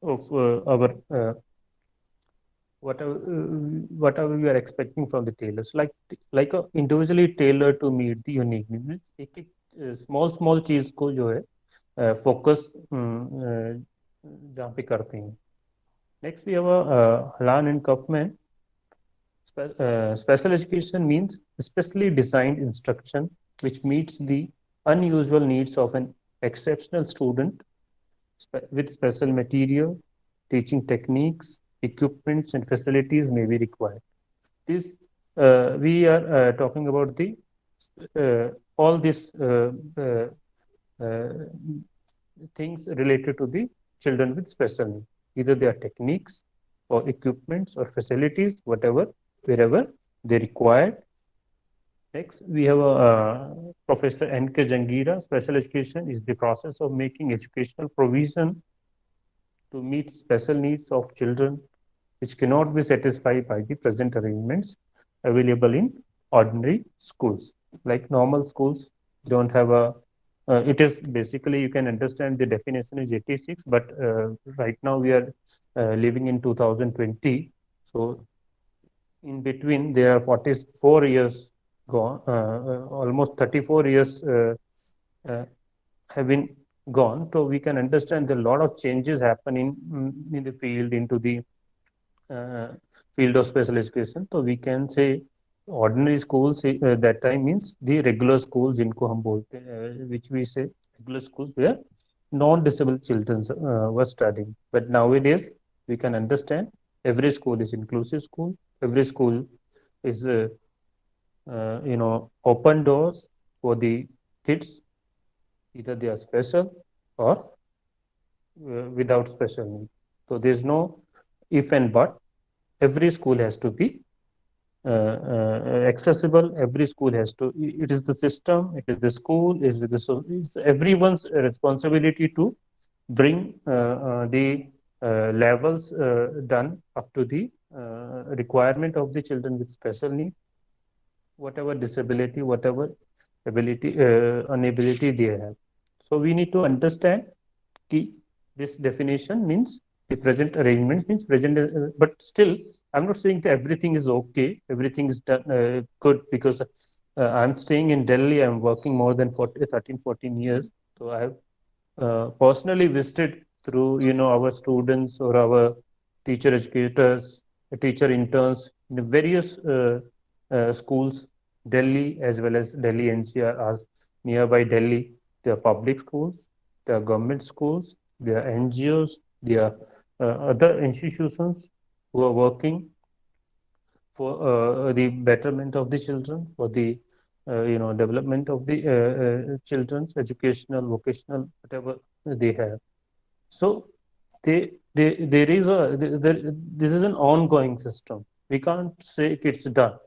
of our whatever we are expecting from the tailors, like a individually tailored to meet the unique needs. एक एक small चीज को जो है focus जहाँ पे करते हैं. Next we have a Halan and Kaufman. Special education means specially designed instruction which meets the unusual needs of an exceptional student with special material, teaching techniques, equipments, and facilities may be required. This we are talking about the all these things related to the children with special needs. Either they are techniques or equipments or facilities, whatever, wherever they required. Next, we have Professor N.K. Jangira. Special education is the process of making educational provision to meet special needs of children which cannot be satisfied by the present arrangements available in ordinary schools. Like normal schools don't have a, it is basically, you can understand the definition is 86, but right now we are living in 2020. So in between there are 44 years gone, almost 34 years have been gone. So we can understand that a lot of changes happen in the field, into the field of special education. So we can say ordinary schools that time means the regular schools इनको हम बोलते हैं, which we say regular schools where non-disabled children were studying. But nowadays we can understand every school is inclusive school. Every school is open doors for the kids, either they are special or without special need. So there's no if and but. Every school has to be accessible. Every school has to. It is the system. It is the school. It's everyone's responsibility to bring the levels done up to the requirement of the children with special need, whatever disability, whatever ability, inability they have. So we need to understand this definition means the present arrangements means present, but still I'm not saying that everything is okay, everything is done good, because I'm staying in Delhi. I'm working more than 13-14 years. So I have personally visited through our students or our teacher educators, teacher interns in the various schools, Delhi as well as Delhi NCR, as nearby Delhi. There are public schools, there are government schools, there are NGOs, there are other institutions who are working for the betterment of the children, for the development of the children's educational, vocational, whatever they have. So there is this is an ongoing system. We can't say it's done.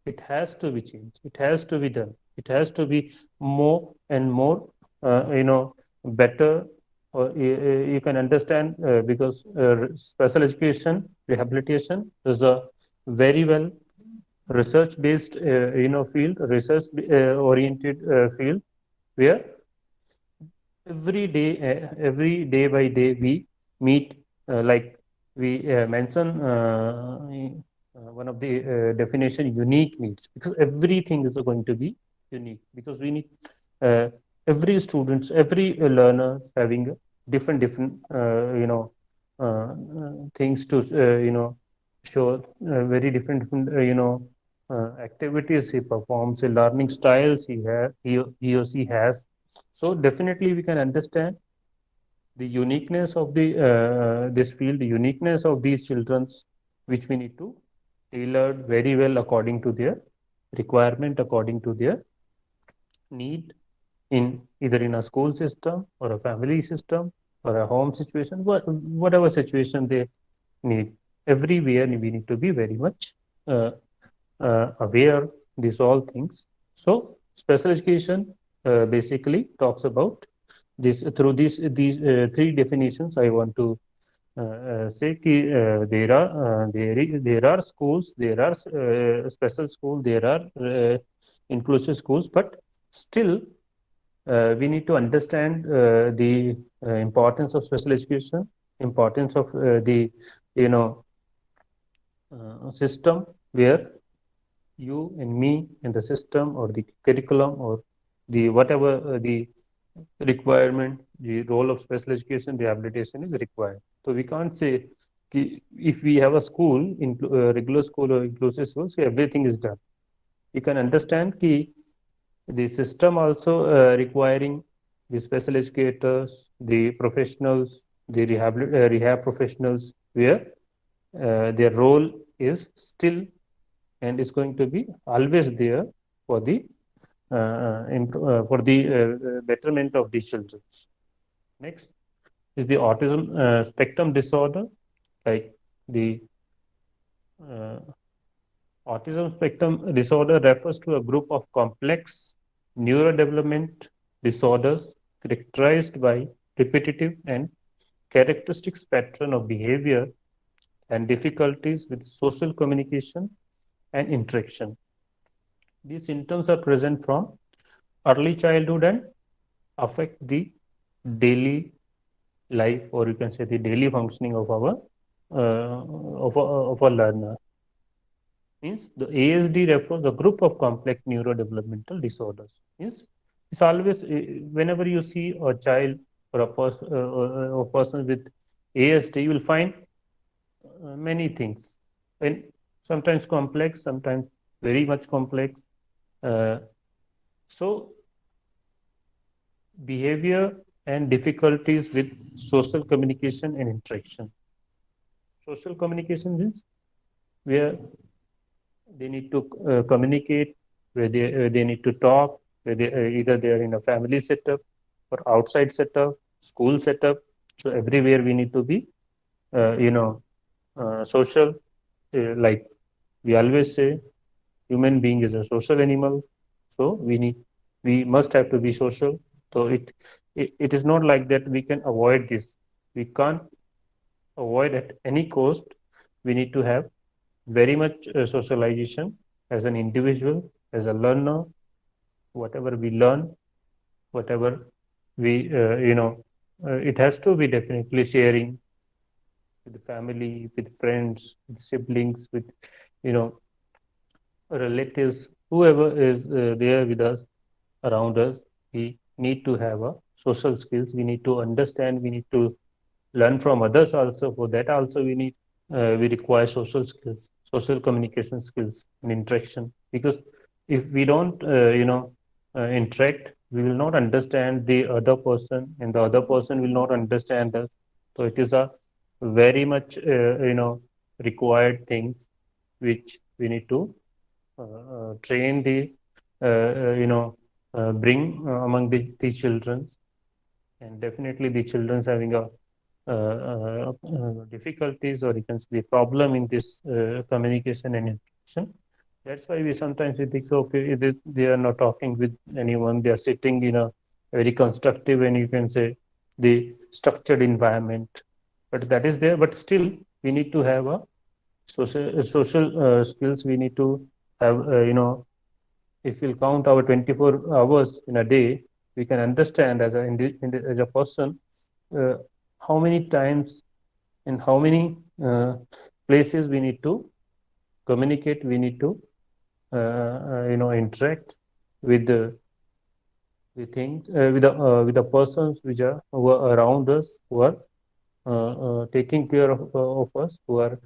It has to be changed. It has to be done. It has to be more and more, better. Or you can understand because special education rehabilitation is a very well research-based, field, research-oriented field, where every day by day we meet, like we mention one of the definition, unique needs, because everything is going to be unique, because we need every students, every learner having different things to show very different activities he performs, learning styles he or she has. So definitely we can understand the uniqueness of the this field, the uniqueness of these children's, which we need to tailor very well according to their requirement, according to their need in either in a school system or a family system or a home situation, whatever situation they need. Everywhere we need to be very much uh, aware these all things. So special education basically talks about this through these three definitions. I want to say कि there are schools, there are special school, there are inclusive schools, but still we need to understand the importance of special education, importance of the you know system where you and me in the system or the curriculum or the whatever the requirement, the role of special education rehabilitation is required. So we can't say if we have a school, regular school or inclusive school, so everything is done. You can understand the system also requiring the special educators, the professionals, the rehab professionals, where their role is still and is going to be always there for the betterment of the children. Next is the autism spectrum disorder, like the uh, autism spectrum disorder refers to a group of complex neurodevelopment disorders characterized by repetitive and characteristic pattern of behavior and difficulties with social communication and interaction. These symptoms are present from early childhood and affect the daily life, or you can say the daily functioning of our of a learner. Means the ASD refers a group of complex neurodevelopmental disorders. Means it's always whenever you see a child or a person with ASD, you will find many things, and sometimes complex, sometimes very much complex. So behavior and difficulties with social communication and interaction. Social communication means where they need to communicate, where they need to talk, where either they are in a family setup or outside setup, school setup. So everywhere we need to be, social. Like we always say, human being is a social animal. So we must have to be social. So it is not like that we can avoid this. We can't avoid at any cost. We need to have very much socialization as an individual, as a learner. Whatever we learn, whatever we it has to be definitely sharing with the family, with friends, with siblings, with you know relatives, whoever is there with us, around us. We need to have a social skills. We need to understand. We need to learn from others also. For that also we require social skills, social communication skills and interaction. Because if we don't interact, we will not understand the other person, and the other person will not understand us. So it is a very much required things which we need to train the bring among the children. And definitely the children's having a difficulties, or you can say the problem in this communication and interaction. That's why we sometimes we think, so, okay, they are not talking with anyone. They are sitting in a very constructive, and you can say the structured environment. But that is there. But still, we need to have a social skills. We need to have if we'll count our 24 hours in a day, we can understand as as a person uh, how many times and how many places we need to communicate, we need to interact with the things, with the persons who are around us, who are taking care of us, who are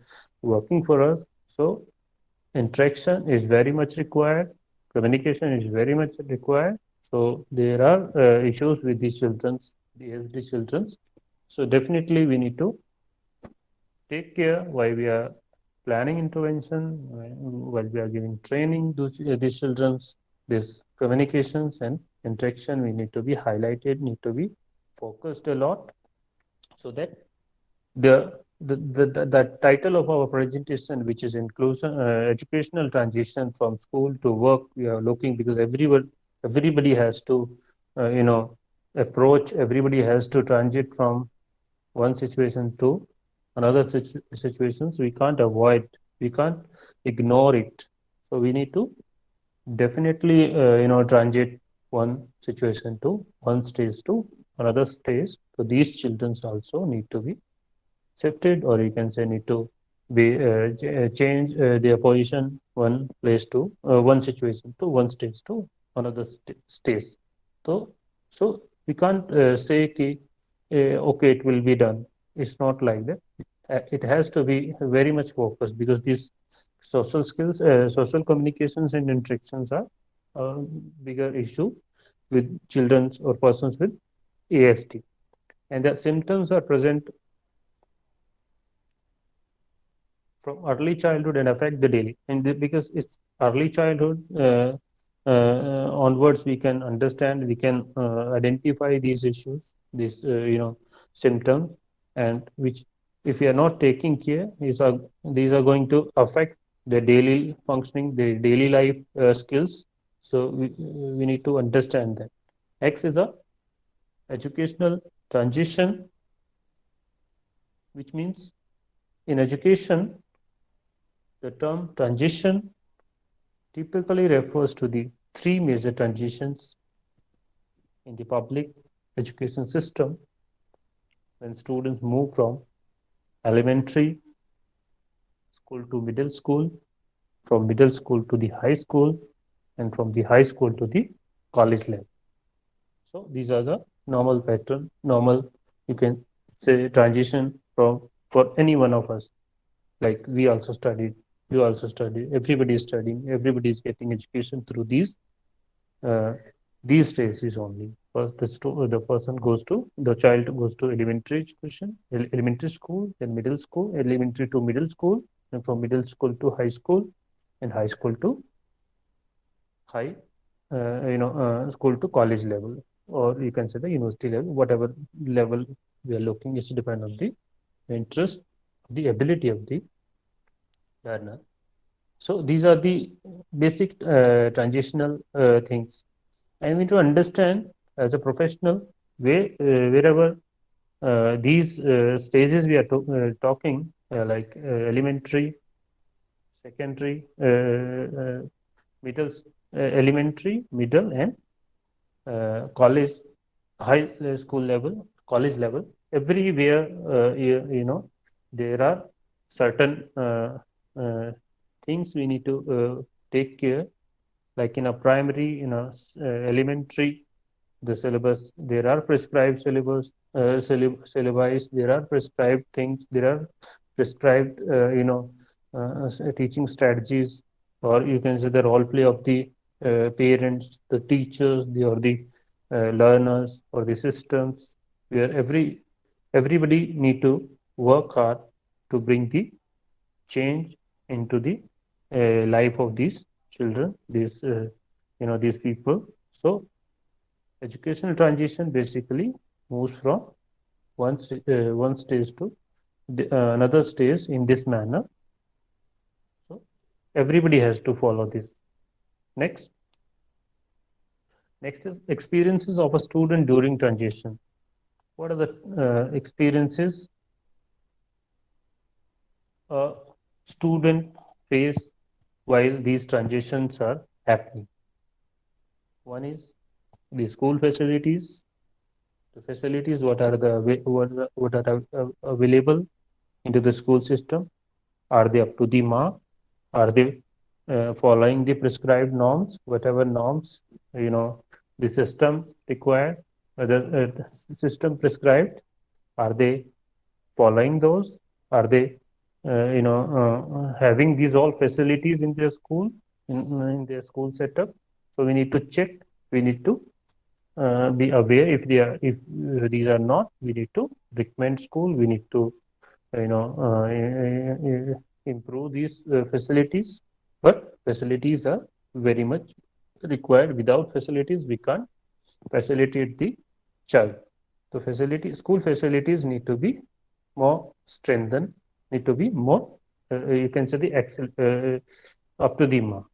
working for us. So interaction is very much required, communication is very much required. So there are issues with these children's, the ASD children's. So definitely we need to take care while we are planning intervention, while we are giving training to these children's, these communications and interaction, we need to be highlighted, need to be focused a lot, so that the title of our presentation, which is inclusion, educational transition from school to work, we are looking, because everybody has to approach, everybody has to transit from one situation to another situations. We can't avoid, we can't ignore it. So we need to definitely transit one situation to one stage to another stage. So these children also need to be shifted, or you can say need to be change their position one place to one situation to one stage to another stage. So we can't say ki, okay, it will be done. It's not like that. It has to be very much focused, because these social skills, social communications and interactions are a bigger issue with children or persons with ASD, and the symptoms are present from early childhood and affect the daily. And because it's early childhood onwards, we can understand, we can identify these issues, these symptoms, and which, if we are not taking care, these are going to affect the daily functioning, the daily life skills. So we need to understand that. X is a educational transition, which means in education, the term transition typically refers to the three major transitions in the public education system when students move from elementary school to middle school, from middle school to the high school, and from the high school to the college level. So these are the normal pattern, normal, you can say, transition for any one of us. Like we also studied, you also study, everybody is studying, everybody is getting education through these stages only. First, the person goes to, the child goes to elementary education, elementary school, then middle school, elementary to middle school, and from middle school to high school, and high school to high, school to college level, or you can say the university level, whatever level we are looking, it depends on the interest, the ability of the learner. So these are the basic transitional things. I need to understand as a professional, wherever these stages we are talking, like elementary, secondary, middle, elementary, middle, and college, high school level, college level. Everywhere, there are certain things we need to take care. Like in a primary, in a elementary, the syllabus, there are prescribed syllabus, syllabi, there are prescribed things, there are prescribed, teaching strategies, or you can say the role play of the parents, the teachers, or the learners, or the systems, where everybody need to work hard to bring the change into the life of these children, these people. So educational transition basically moves from one stage to another stage in this manner. So everybody has to follow this. Next is experiences of a student during transition. What are the experiences a student face while these transitions are happening? One is the school facilities. The facilities, what are available into the school system? Are they up to the mark? Are they following the prescribed norms, whatever norms the system required, whether the system prescribed? Are they following those? Are they having these all facilities in their school, in their school setup? So we need to check, we need to be aware. If these are not, we need to recommend school, we need to improve these facilities. But facilities are very much required. Without facilities, we can't facilitate the child. So school facilities need to be more strengthened, need to be more, you can say, up to the mark.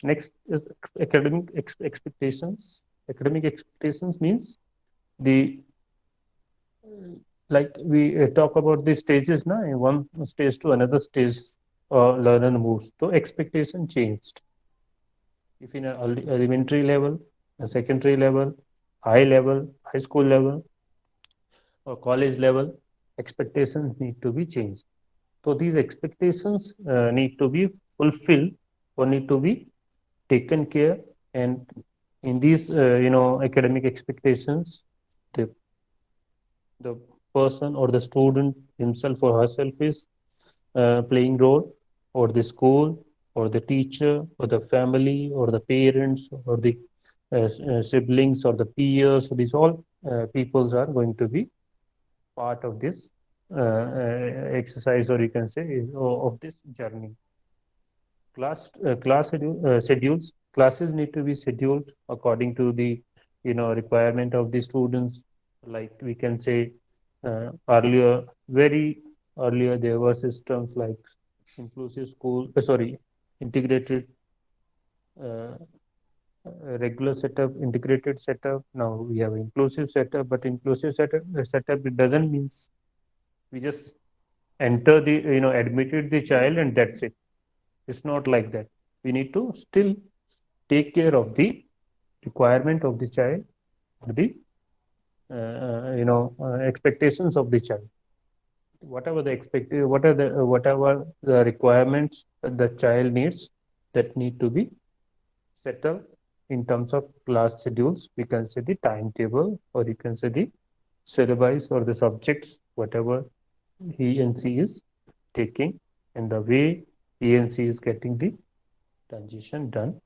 Next is academic expectations. Academic expectations means the, like we talk about the stages now, in one stage to another stage, learner moves. So expectation changed. If in an elementary level, a secondary level, high school level, or college level, expectations need to be changed. So these expectations need to be fulfilled or need to be taken care. And in these, academic expectations, the the person or the student himself or herself is playing role, or the school, or the teacher, or the family, or the parents, or the siblings, or the peers. So these all peoples are going to be part of this exercise, or you can say of this journey. Schedules. Classes need to be scheduled according to the requirement of the students. Like we can say, very earlier there were systems like inclusive school, sorry, integrated, uh, regular setup, integrated setup. Now we have inclusive setup, but inclusive setup, it doesn't mean we just enter the, admitted the child and that's it. It's not like that. We need to still take care of the requirement of the child, the expectations of the child. Whatever the requirements that the child needs, that need to be settled in terms of class schedules. We can say the timetable, or you can say the syllabus or the subjects, whatever he and she is taking, and the way he and she is getting the transition done.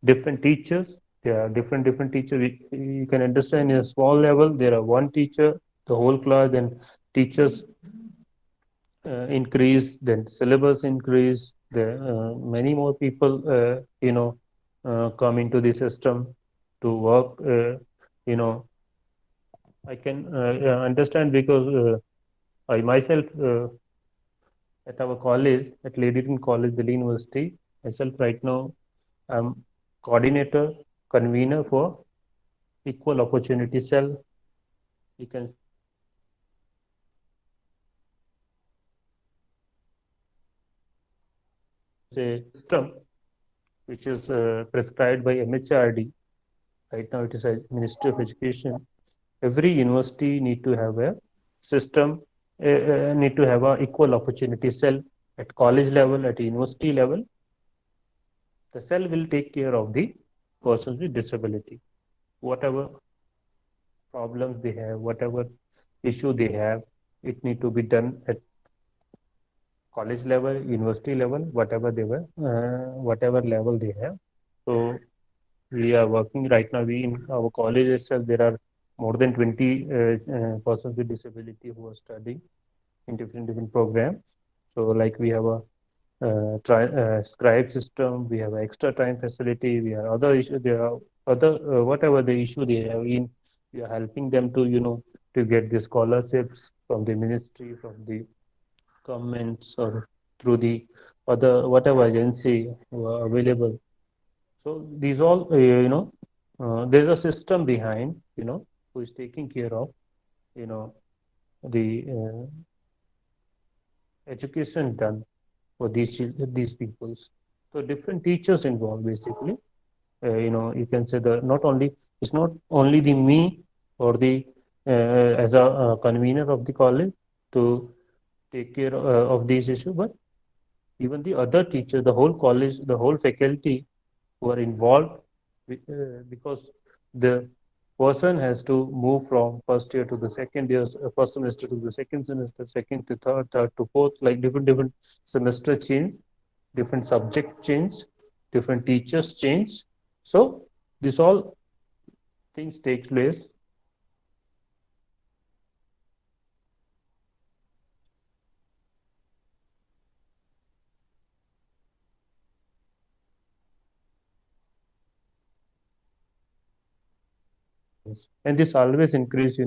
Different teachers, there are different teachers. You can understand in a small level, there are one teacher, the whole class, then teachers increase, then syllabus increase. There many more people, come into the system to work. I can understand because I myself, at our college, at Ledyton College, Delhi University, myself right now, I'm coordinator, convener for Equal Opportunity Cell. You can say system which is prescribed by MHRD. Right now, it is a Ministry of Education. Every university need to have a system, need to have a equal opportunity cell at college level, at university level. The cell will take care of the persons with disability. Whatever problems they have, whatever issue they have, it need to be done at college level, university level, whatever level they have. So we are working right now. We in our college itself, there are more than 20 persons with disability who are studying in different programs. So like we have a scribe system, we have an extra time facility, we have other issues. There are other whatever the issue they have in, we are helping them to to get the scholarships from the ministry, from the governments, or through the other whatever agency who are available. So these all, there's a system behind, who is taking care of, the education done for these peoples. So different teachers involved basically. You can say that not only, it's not only the me or the as a convener of the college to take care of these issues, but even the other teachers, the whole college, the whole faculty who are involved, because the person has to move from first year to the second year, first semester to the second semester, second to third, third to fourth, like different semester change, different subject change, different teachers change. So this all things take place. And this always increase,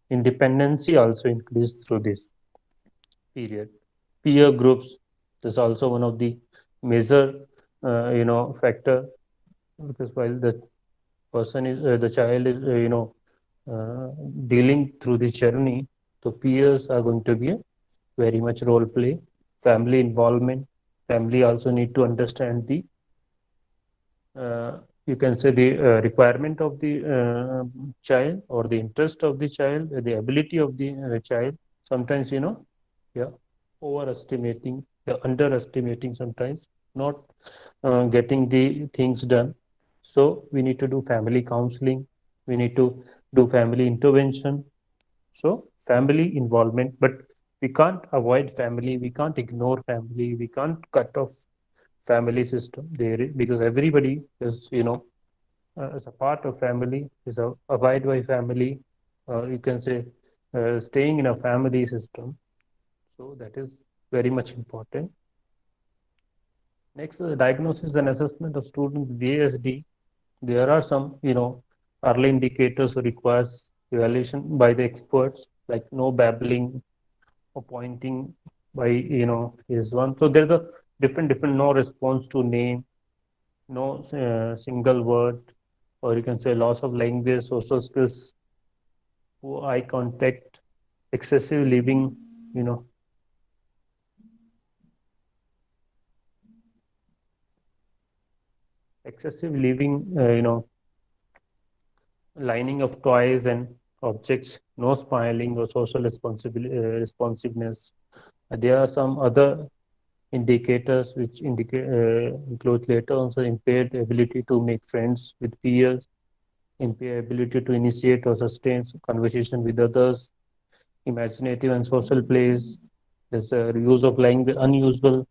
independency also increase through this period. Peer groups is also one of the major, factor, because while the child is, uh, dealing through this journey, so peers are going to be a very much role play. Family involvement. Family also need to understand the, uh, you can say, the requirement of the child, or the interest of the child, the ability of the child. Sometimes, yeah, overestimating, underestimating sometimes, not getting the things done. So we need to do family counseling. We need to do family intervention. So family involvement, but we can't avoid family. We can't ignore family. We can't cut off family system there, because everybody is, as a part of family, is abide by family. You can say, staying in a family system. So that is very much important. Next is the diagnosis and assessment of students with ASD. There are some, early indicators requires evaluation by the experts, like no babbling or pointing by, is one. So there's a different no response to name, no single word, or you can say loss of language, social skills, poor eye contact, excessive living, you know, excessive living, lining of toys and objects, no smiling or social responsiveness. There are some other indicators which include later also impaired ability to make friends with peers, impaired ability to initiate or sustain conversation with others, imaginative and social plays. There's a use of language, unusual,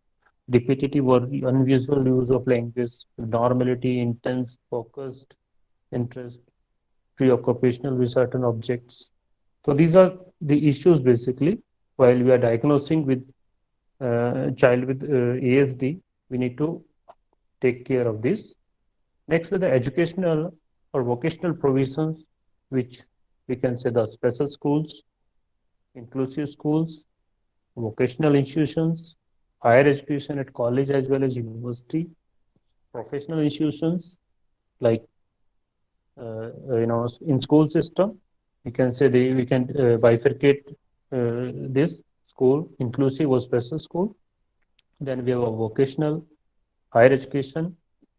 repetitive or unusual use of language, normality, intense, focused interest, preoccupational with certain objects. So these are the issues basically. While we are diagnosing with child with ASD, we need to take care of this. Next, with the educational or vocational provisions, which we can say the special schools, inclusive schools, vocational institutions, higher education at college as well as university, professional institutions like in school system, we can say we can bifurcate this school, inclusive or special school. Then we have a vocational, higher education,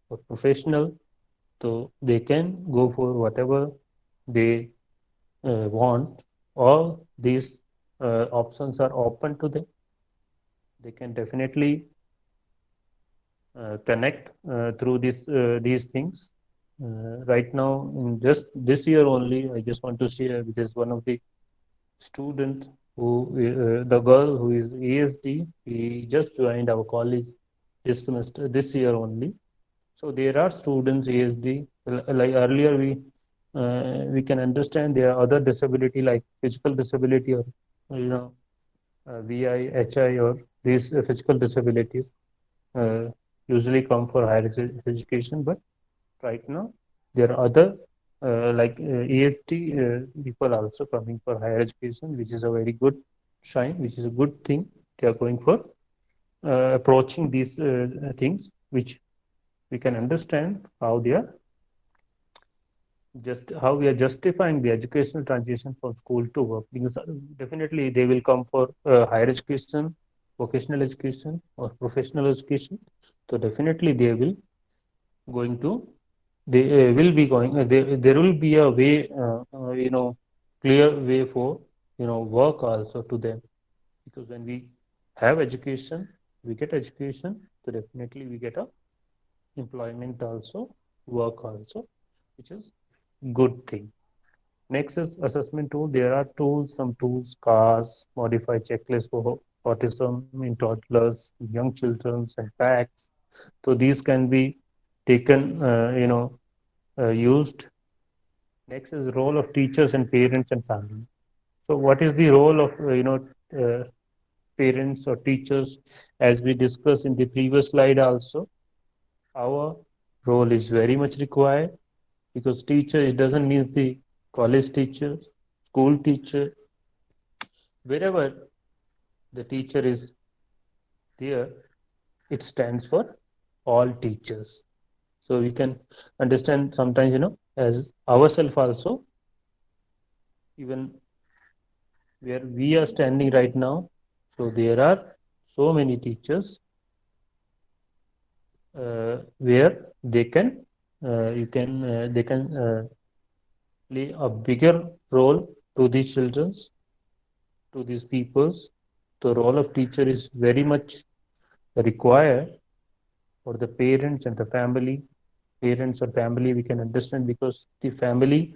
or professional. So they can go for whatever they want. All these options are open to them. They can definitely connect through these things. Right now, in just this year only, I just want to share with this one of the student who, the girl who is ASD, he just joined our college this semester, this year only. So there are students ASD. Like earlier, we can understand there are other disability like physical disability, or VI, HI, or these physical disabilities uh, usually come for higher education. But right now, there are other ASD people also coming for higher education, which is a very good sign, which is a good thing. They are going for approaching these things, which we can understand how they are how we are justifying the educational transition from school to work, because definitely they will come for higher education, vocational education, or professional education. So definitely they will going to they will be going there will be a way, clear way for work also to them, because when we have education, we get education, so definitely we get a employment also, work also, which is good thing. Next is assessment tool. There are tools, some tools, cars, modified checklist for autism in toddlers, young children, and packs. So these can be taken, used. Next is role of teachers and parents and family. So what is the role of, uh, parents or teachers? As we discussed in the previous slide also, our role is very much required, because teacher, it doesn't mean the college teacher, school teacher, wherever the teacher is there, it stands for all teachers. So we can understand sometimes, as ourselves also, even where we are standing right now. So there are so many teachers where they can play a bigger role to these childrens, to these peoples. The role of teacher is very much required for the parents and the family. Parents or family we can understand, because the family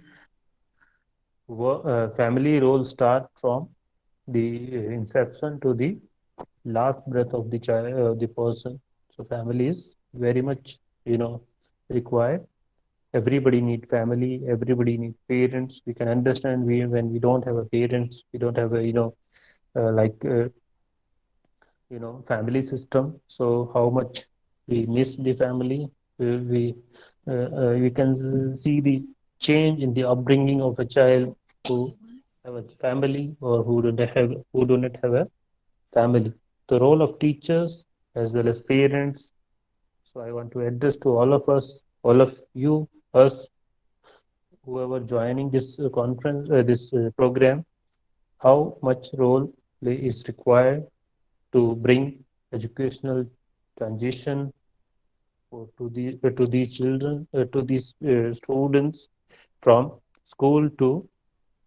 role start from the inception to the last breath of the child, the person. So family is very much, required. Everybody need family, everybody need parents. We can understand, when we don't have a parents, we don't have a, like family system. So how much we miss the family. We can see the change in the upbringing of a child who have a family or who do not have a family. The role of teachers as well as parents. So I want to address to all of us, all of you, us, whoever joining this conference, this program, how much role play is required to bring educational transition to these children, to these students, from school to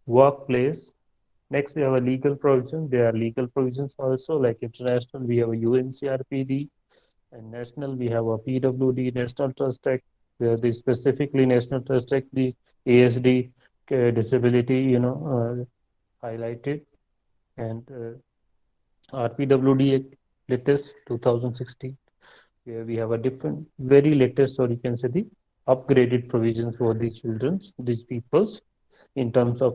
workplace. Next, we have a legal provision. There are legal provisions also, like international. We have a UNCRPD, and national. We have a PWD, National Trust Act, where the specifically National Trust Act, the ASD disability, highlighted, and RPWD Act latest 2016, where we have a different, very latest, or you can say the upgraded provisions for these children, these peoples, in terms of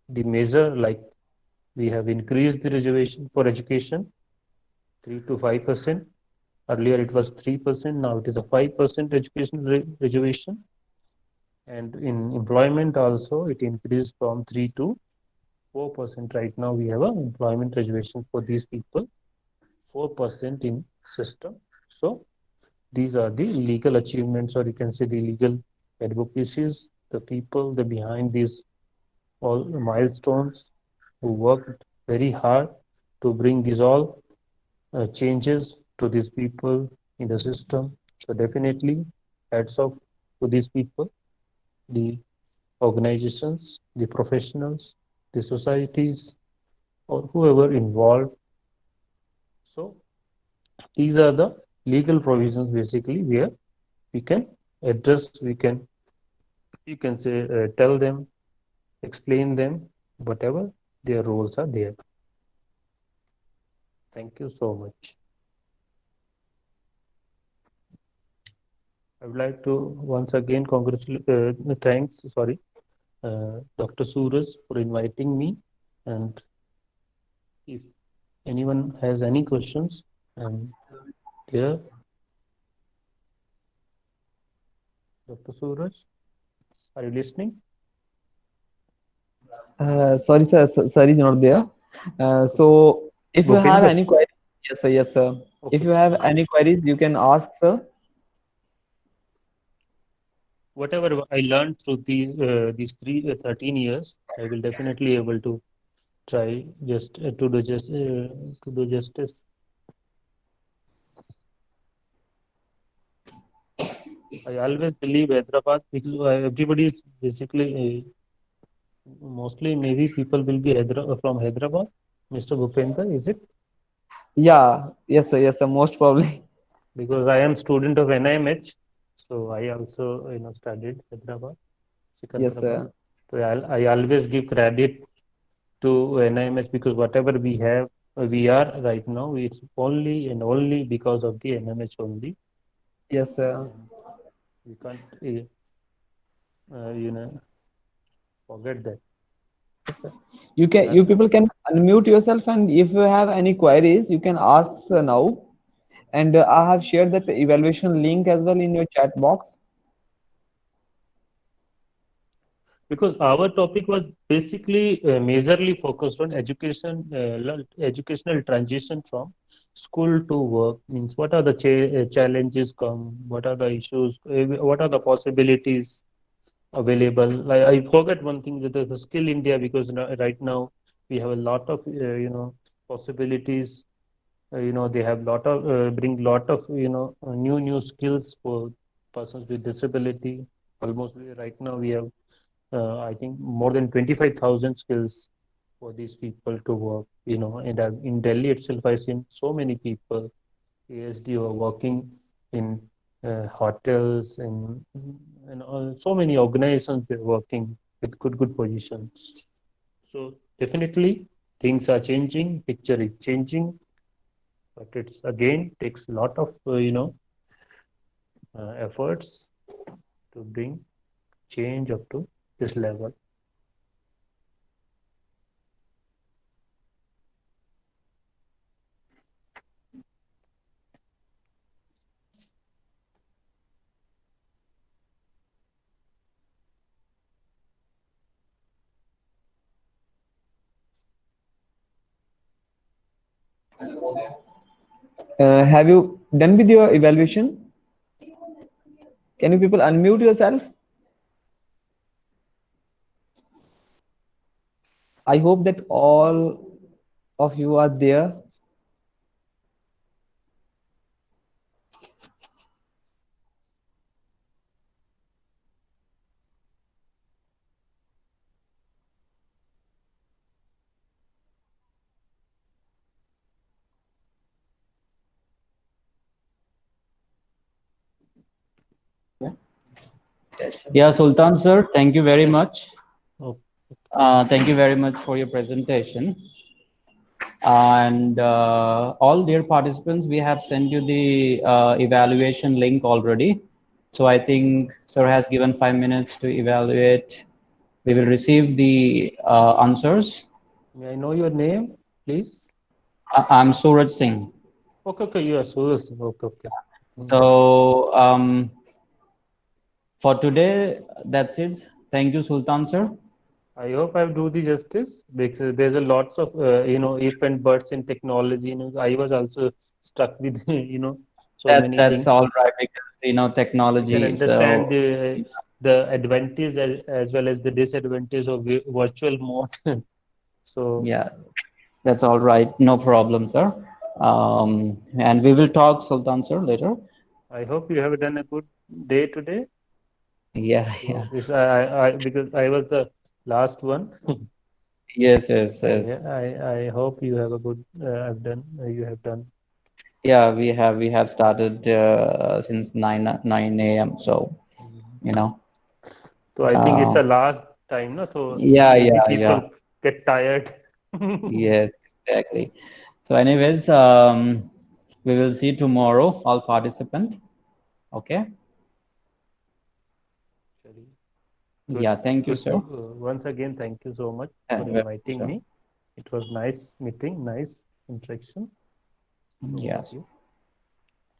the measure, like we have increased the reservation for education 3 to 5%. Earlier it was 3%, now it is a 5% education reservation. And in employment also, it increased from 3 to 4%. Right now we have an employment reservation for these people, 4% in system. So these are the legal achievements, or you can say the legal advocacies, the people, the behind these all milestones, who worked very hard to bring these all changes to these people in the system. So definitely, hats off to these people, the organizations, the professionals, the societies, or whoever involved. So these are the legal provisions basically, where we can address, you can say, tell them, explain them, whatever their roles are there. Thank you so much. I would like to once again Dr. Suraj, for inviting me. And if anyone has any questions, I'm there. Dr. Suraj, are you listening? Sorry, sir. Sir is not there. So if you have Bhupinder? any queries, yes, sir. Yes, sir. If Okay. you have any queries, you can ask, sir. Whatever I learned through these 13 years, I will definitely able to try just to do justice. I always believe Hyderabad, because everybody is basically mostly maybe people will be from Hyderabad. Mr. Bhupender, is it? Yeah. Yes, sir. Yes, sir. Most probably. Because I am student of NIMH, so I also studied Hyderabad, Yes, Sikandrabad. sir. So I always give credit to NIMH, because whatever we are right now, it's only and only because of the NIMH only. Yes, sir. And we can't forget that. You And people can unmute yourself, and if you have any queries, you can ask, now. And I have shared that evaluation link as well in your chat box. because our topic was basically majorly focused on educational transition from school to work. Means what are the challenges come, what are the issues, what are the possibilities available. I forget one thing, that the skill India, because right now we have a lot of possibilities. They have lot of bring lot of new skills for persons with disability. Almost right now we have I think more than 25,000 skills for these people to work. And in Delhi itself, I've seen so many people, ASD, who are working in hotels and so many organizations. They're working with good positions. So definitely things are changing, picture is changing, but it's again takes a lot of efforts to bring change up to this level. Have you done with your evaluation? Can you people unmute yourself? I hope that all of you are there. Yeah, Sultan sir, thank you very much. Oh, Thank you very much for your presentation. And all dear participants, we have sent you the evaluation link already. So I think sir has given 5 minutes to evaluate. We will receive the answers. may I know your name, please? I'm Suraj Singh. Okay, you are Suraj. Okay. So for today, that's it. Thank you, Sultan sir. I hope I do the justice, because there's a lots of if and buts in technology. I was also stuck with so many That's things. all right, because I can technology. understand So the advantage as well as the disadvantage of virtual mode. So yeah, that's all right. No problem, sir. And we will talk, Sultan sir, later. I hope you have done a good day today. Yeah, So yeah. this I because I was the last one. Yes, yes, So yes. yeah, I hope you have a good you have done. Yeah, we have started since 9 a.m. So you know. So I think it's Uh, the last time, no? So yeah, many yeah, yeah. people get tired. Yes, exactly. So, anyways, we will see tomorrow, all participant. Okay. Sorry. Yeah. Thank you, Good. sir. Once again, thank you so much for Welcome, inviting sir. me. It was nice meeting, nice interaction with Yes. you.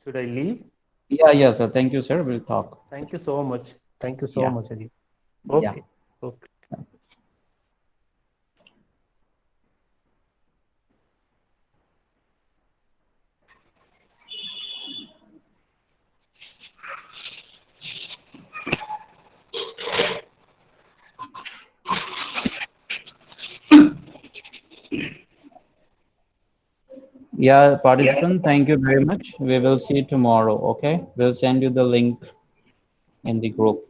Should I leave? Yeah, yeah, sir. Thank you, sir. We'll talk. Thank you so much. Thank you so Yeah. much, Ali. Yeah. Okay. Okay. Yeah, participant, thank you very much. We will see you tomorrow. Okay. We'll send you the link in the group.